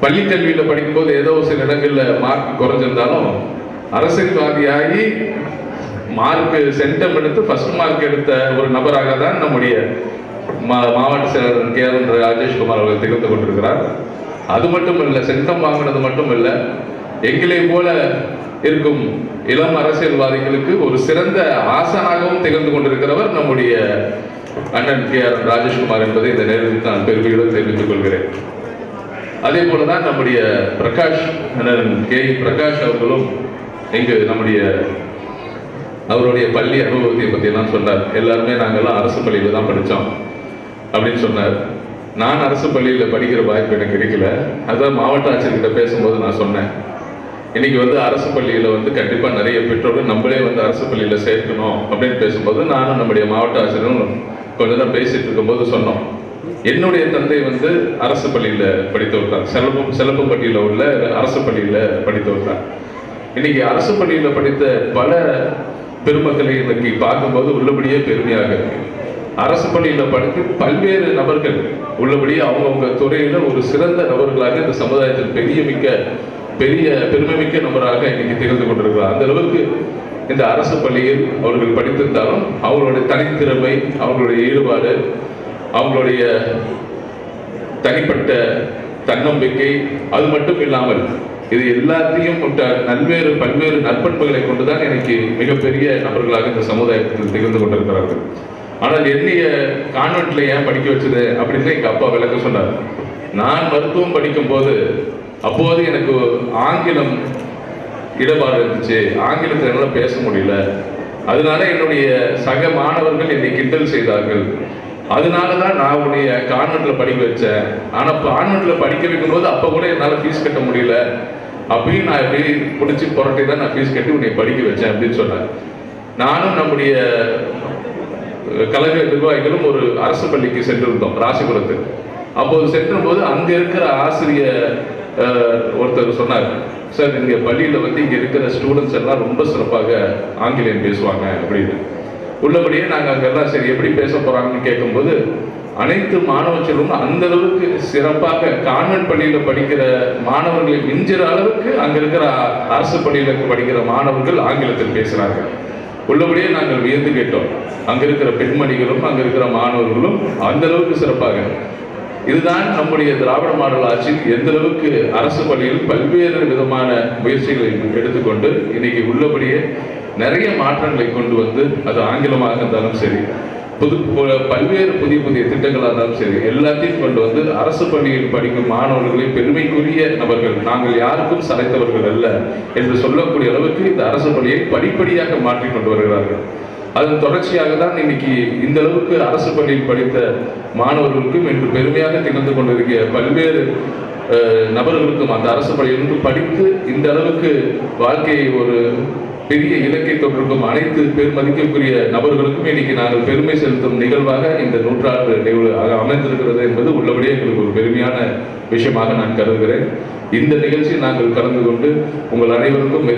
பள்ளி கல்வியில படிக்கும்போது ஏதோ சில இடங்கள்ல மார்க் குறைஞ்சிருந்தாலும் அரசியல்வாதியாகி மார்க் சென்டம் எடுத்து ஃபர்ஸ்ட் மார்க் எடுத்த ஒரு நபராக தான் நம்முடைய மாவட்ட செயலர் KR ராஜேஷ்குமார் அவர்கள் திகழ்ந்து கொண்டிருக்கிறார். அது மட்டும் இல்லை, சென்டம் வாங்கினது மட்டும் இல்லை, எங்களை போல இருக்கும் இளம் அரசியல்வாதிகளுக்கு ஒரு சிறந்த ஆசானாகவும் திகழ்ந்து கொண்டிருக்கிறவர் நம்முடைய அண்ணன் KR ராஜேஷ்குமார் என்பதை இந்த நேரத்தில் நான் பெருமையுடன் தெரிவித்துக் கொள்கிறேன். அதே போலதான் நம்முடைய பிரகாஷ், அண்ணன் KE பிரகாஷ் அவர்களும் இங்கு நம்முடைய அவருடைய பள்ளி அனுபவத்தை பற்றி எல்லாம் சொன்னார். எல்லாருமே நாங்கள்லாம் அரசு பள்ளியில் தான் படித்தோம் அப்படின்னு சொன்னார். நான் அரசு பள்ளியில் படிக்கிற வாய்ப்பு எனக்கு கிடைக்கல. அதான் மாவட்ட ஆட்சியர்கிட்ட பேசும்போது நான் சொன்னேன், இன்னைக்கு வந்து அரசு பள்ளியில் வந்து கண்டிப்பாக நிறைய பெற்றோர்கள் நம்மளே வந்து அரசு பள்ளியில் சேர்க்கணும் அப்படின்னு பேசும்போது நானும் நம்முடைய மாவட்ட ஆட்சியரும் கொஞ்ச நேரம் பேசிட்டு இருக்கும்போது சொன்னோம், என்னுடைய தந்தை வந்து அரசு பள்ளியில் படித்தவர் தான், செலப்பம்பட்டியில் உள்ள அரசு பள்ளியில் படித்தவர் தான். இன்னைக்கு அரசு பள்ளியில் படித்த பல பெருமக்களை இன்னைக்கு பார்க்கும்போது உள்ளபடியே பெருமையாக இருக்கு. அரசு பள்ளியில் படித்து பல்வேறு நபர்கள் உள்ளபடியே அவங்கவுங்க துறையில ஒரு சிறந்த நபர்களாக இந்த சமுதாயத்தில் பெரிய பெருமைமிக்க நபராக இன்னைக்கு திகழ்ந்து கொண்டிருக்கிறார். அந்த அளவுக்கு இந்த அரசு பள்ளியில் அவர்கள் படித்திருந்தாலும் அவங்களுடைய தனித்திறமை, அவங்களுடைய ஈடுபாடு, அவங்களுடைய தனிப்பட்ட தன்னம்பிக்கை, அது மட்டும் இல்லாமல் இது எல்லாத்தையும் பல்வேறு நற்பண்புகளை கொண்டுதான் எனக்கு மிகப்பெரிய நபர்களாக இந்த சமுதாயத்தில் திகழ்ந்து கொண்டிருக்கிறார்கள். ஆனால் என்னைய கான்வென்ட்ல ஏன் படிக்க வச்சது அப்படின்னு எங்க அப்பா விளக்க சொன்னார். நான் மருத்துவம் படிக்கும் போது அப்போது எனக்கு ஆங்கிலம் இடபாடு இருந்துச்சு, ஆங்கிலத்தில் என்னால் பேச முடியல, அதனால என்னுடைய சக மாணவர்கள் என்னை கிண்டல் செய்தார்கள், அதனாலதான் நான் உன்னைய கான்வென்ட்ல படிக்க வச்சேன். ஆனா கான்வென்ட்ல படிக்க வைக்கும் போது அப்ப கூட என்னால ஃபீஸ் கட்ட முடியல, அப்படின்னு நான் எப்படி பிடிச்சி புரட்டி தான் நான் ஃபீஸ் கட்டி உன்னை படிக்க வச்சேன் அப்படின்னு சொன்னேன். நானும் நம்முடைய கழக நிர்வாகிகளும் ஒரு அரசு பள்ளிக்கு சென்றிருந்தோம் ராசிபுரத்துக்கு. அப்போது சென்ற போது அங்க இருக்கிற ஆசிரியர் ஒருத்தர் சொன்னார், சார் இங்க பள்ளியில வந்து இங்க இருக்கிற ஸ்டூடெண்ட்ஸ் எல்லாம் ரொம்ப சிறப்பாக ஆங்கிலம் பேசுவாங்க அப்படின்னு. உள்ளபடியே நாங்கள் அங்கெல்லாம் சரி எப்படி பேச போறாங்கன்னு கேட்கும்போது அனைத்து மாணவர்களும் அந்த அளவுக்கு சிறப்பாக கான்வென்ட் பள்ளியில் படிக்கிற மாணவர்களை மிஞ்சுற அளவுக்கு அங்க இருக்கிற அரசு பள்ளியில் படிக்கிற மாணவர்கள் ஆங்கிலத்தில் பேசுகிறார்கள். உள்ளபடியே நாங்கள் வியந்து கேட்டோம், அங்க இருக்கிற பெண்மணிகளும் அங்க இருக்கிற மாணவர்களும் அந்த அளவுக்கு சிறப்பாக. இதுதான் நம்முடைய திராவிட மாடல் ஆட்சியில் எந்த அளவுக்கு அரசு பள்ளியில் பல்வேறு விதமான முயற்சிகளை எடுத்துக்கொண்டு இன்னைக்கு உள்ளபடியே நிறைய மாற்றங்களை கொண்டு வந்து, அது ஆங்கிலமாக இருந்தாலும் சரி, பல்வேறு புதிய திட்டங்களாக இருந்தாலும் சரி, எல்லாத்தையும் கொண்டு வந்து அரசு பள்ளியில் படிக்கும் மாணவர்களை பெருமைக்குரிய நபர்கள், நாங்கள் யாருக்கும் சளைத்தவர்கள் அல்ல என்று சொல்லக்கூடிய அளவுக்கு இந்த அரசு பள்ளியை படிப்படியாக மாற்றிக் கொண்டு வருகிறார்கள். அதன் தொடர்ச்சியாக தான் இன்னைக்கு இந்த அளவுக்கு அரசு பள்ளியில் படித்த மாணவர்களுக்கும் இன்று பெருமையாக திகழ்ந்து கொண்டிருக்கிற பல்வேறு நபர்களுக்கும் அந்த அரசு பள்ளியிலிருந்து படித்து இந்த அளவுக்கு வாழ்க்கையை ஒரு பெரிய இலக்கை தொற்றிருக்கும் அனைத்து பெருமதிக்கக்கூடிய நபர்களுக்கும் இன்னைக்கு நாங்கள் பெருமை செலுத்தும் நிகழ்வாக இந்த நூற்றாண்டு நிகழ்வு அமைந்திருக்கிறது என்பது உள்ளபடியே எங்களுக்கு ஒரு பெருமையான விஷயமாக நான் கருதுகிறேன். இந்த நிகழ்ச்சியில் நாங்கள் கலந்து கொண்டு உங்கள் அனைவருக்கும்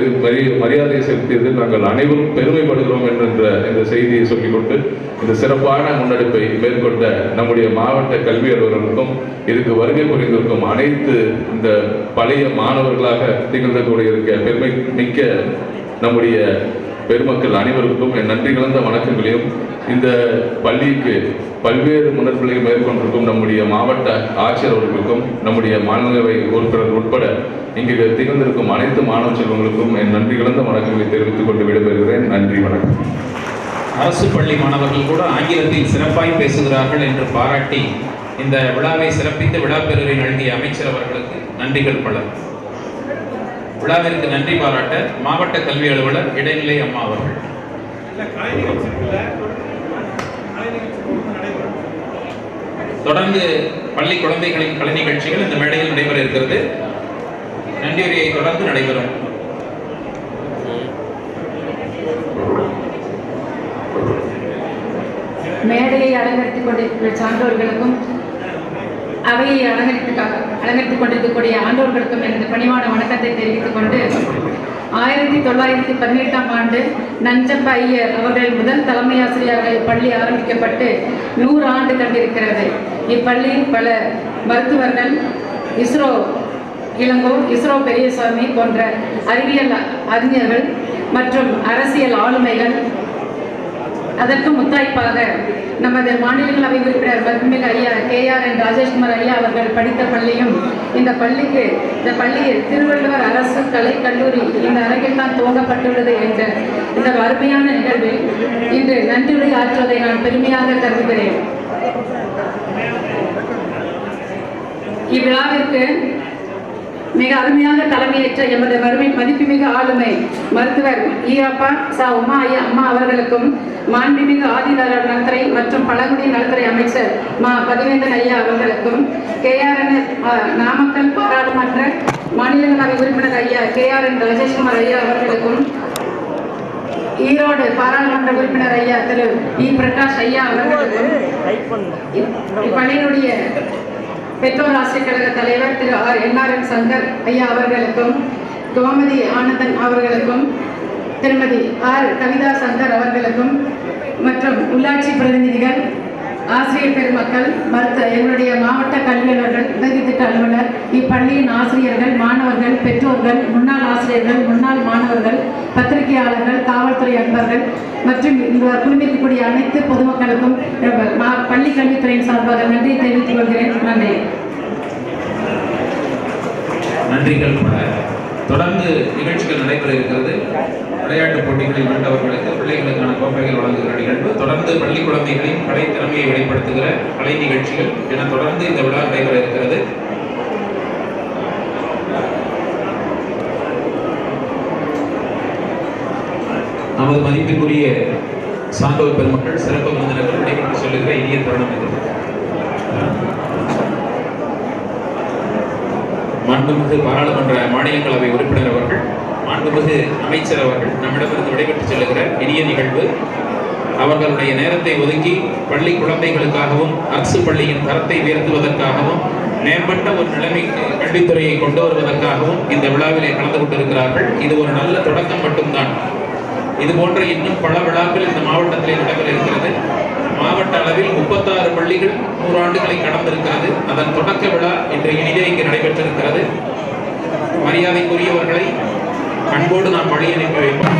மரியாதை செலுத்தியதில் நாங்கள் அனைவரும் பெருமைப்படுகிறோம் என்ற இந்த செய்தியை சொல்லிக்கொண்டு இந்த சிறப்பான முன்னெடுப்பை மேற்கொண்ட நம்முடைய மாவட்ட கல்வி அலுவலர்களுக்கும் இதுக்கு வருகை புரிந்திருக்கும் அனைத்து இந்த பழைய மாணவர்களாக திகழ்ந்து இருக்க பெருமை மிக்க நம்முடைய பெருமக்கள் அனைவருக்கும் என் நன்றி கலந்த வணக்கங்களையும் இந்த பள்ளிக்கு பல்வேறு முன்னெடுப்புகளை மேற்கொண்டிருக்கும் நம்முடைய மாவட்ட ஆட்சியர் அவர்களுக்கும் நம்முடைய மாநிலங்களவை உறுப்பினர் உட்பட இங்கு திகழ்ந்திருக்கும் அனைத்து மாணவ செல்வங்களுக்கும் என் நன்றி கலந்த வணக்கங்களை தெரிவித்துக் கொண்டு விடைபெறுகிறேன். நன்றி, வணக்கம். அரசு பள்ளி மாணவர்கள் கூட ஆங்கிலத்தில் சிறப்பாய் பேசுகிறார்கள் என்று பாராட்டி இந்த விழாவை சிறப்பித்து விழா பெறுவதை நல்கிய அமைச்சர் அவர்களுக்கு நன்றிகள் பல. விழாவிற்கு நன்றி பாராட்ட மாவட்ட கல்வி அலுவலர் இடைநிலை அம்மா அவர்கள். தொடர்ந்து பள்ளி குழந்தைகளின் கலை நிகழ்ச்சிகள் இந்த மேடையில் நடைபெற இருக்கிறது. நன்றியுரையை தொடர்ந்து நடைபெறும். மேடையை அலங்கரித்துக் கொண்டிருக்கிற சான்றோர்களுக்கும் அவையை அலங்கரித்துக் கொண்டிருக்கக்கூடிய ஆண்டோர்களுக்கும் எனது பணிவான வணக்கத்தை தெரிவித்துக் கொண்டு 1918ஆம் ஆண்டு நஞ்சப்ப ஐயர் அவர்கள் முதல் தலைமை ஆசிரியராக இப்பள்ளி ஆரம்பிக்கப்பட்டு 100 ஆண்டு கண்டிருக்கிறது. இப்பள்ளியில் பல மருத்துவர்கள், இஸ்ரோ இளங்கோ, இஸ்ரோ பெரியசாமி போன்ற அறிவியல் அறிஞர்கள் மற்றும் அரசியல் ஆளுமைகள், அதற்கு முத்தாய்ப்பாக நமது மாநிலங்களவை உறுப்பினர் மருத்துவமிகு ஐயா KRN ராஜேஷ்குமார் ஐயா அவர்கள் படித்த பள்ளியும் இந்த பள்ளியில் திருவள்ளுவர் அரசு கலைக் கல்லூரி இந்த அரங்கில் தான் துவங்கப்பட்டுள்ளது என்ற இந்த அருமையான நிகழ்வில் இன்று நன்றியுரை ஆற்றுவதை நான் பெருமையாக கருதுகிறேன். இவ்விழாவிற்கு மிக அருமையாக தலைமையேற்ற எமது மதிப்புமிகு ஆளுமை மருத்துவர் ஈரப்பா சா உமா ஐயா அம்மா அவர்களுக்கும், மாண்புமிகு ஆதிதாரர் நலத்துறை மற்றும் பழங்குடி நலத்துறை அமைச்சர் மா பதிவேந்தன் ஐயா அவர்களுக்கும், KRN நாமக்கல் பாராளுமன்ற மாநிலங்களவை உறுப்பினர் ஐயா KRN ராஜேஷ்குமார் ஐயா அவர்களுக்கும், ஈரோடு பாராளுமன்ற உறுப்பினர் ஐயா திரு பிரகாஷ் ஐயா அவர்களுக்கும், இப்பள்ளியினுடைய பெற்றோர் ஆசிரியர் கழக தலைவர் திரு NRN சங்கர் ஐயா அவர்களுக்கும், கோமதி ஆனந்தன் அவர்களுக்கும், திருமதி கவிதா சங்கர் அவர்களுக்கும் மற்றும் உள்ளாட்சி பிரதிநிதிகள், ஆசிரியர் பெருமக்கள், எங்களுடைய மாவட்ட கல்வி அலுவலர்கள், உதவி திட்ட அலுவலர், இப்பள்ளியின் ஆசிரியர்கள், மாணவர்கள், பெற்றோர்கள், முன்னாள் ஆசிரியர்கள், முன்னாள் மாணவர்கள், பத்திரிகையாளர்கள், காவல்துறை அன்பர்கள் மற்றும் குழுமிக்கக்கூடிய அனைத்து பொதுமக்களுக்கும் பள்ளி கல்வித்துறையின் சார்பாக நன்றி தெரிவித்துக் கொள்கிறேன். நன்றி. நன்றிகள். தொடர்ந்து நிகழ்ச்சிகள் நடைபெற இருக்கிறது. விளையாட்டுப் போட்டிகளில் வென்றவர்களுக்கு பிள்ளைகளுக்கான கோப்பைகள் வழங்குகிற நிகழ்வு, தொடர்ந்து பள்ளி குழந்தைகளின் கலை திறமையை வெளிப்படுத்துகிற கலை நிகழ்ச்சிகள் என தொடர்ந்து இந்த விழா நடைபெற இருக்கிறது. நமது மதிப்பிற்குரிய சான்றோர் பெருமக்கள், சிறப்பு விருந்தினர்கள் விடைபெற்று செல்லுகிற இனிய தருணம் இது. மாண்புமிகு பாராளுமன்ற மாநிலங்களவை உறுப்பினர் அவர்கள், மாண்புமிகு அமைச்சர் அவர்கள் நம்மிடமிருந்து விடைபெற்று செல்லுகிற இனிய நிகழ்வு. அவர்களுடைய நேரத்தை ஒதுக்கி பள்ளி குழந்தைகளுக்காகவும் அரசு பள்ளியின் தரத்தை உயர்த்துவதற்காகவும் மேம்பட்ட ஒரு நிலைமைக்கு கல்வித்துறையை கொண்டு வருவதற்காகவும் இந்த விழாவிலே கலந்து கொண்டிருக்கிறார்கள். இது ஒரு நல்ல தொடக்கம் மட்டும்தான். இது போன்ற இன்னும் பல விழாக்கள் இந்த மாவட்டத்திலே நடைபெற இருக்கிறது. மாவட்ட அளவில் 36 பள்ளிகள் 100 ஆண்டுகளை கடந்திருக்கிறது. அதன் தொடக்க விழா இன்று இனிதே இங்கு நடைபெற்றிருக்கிறது. மரியாதைக்குரியவர்களை அன்போடு நாம் வழி அனுப்பி வைப்போம்.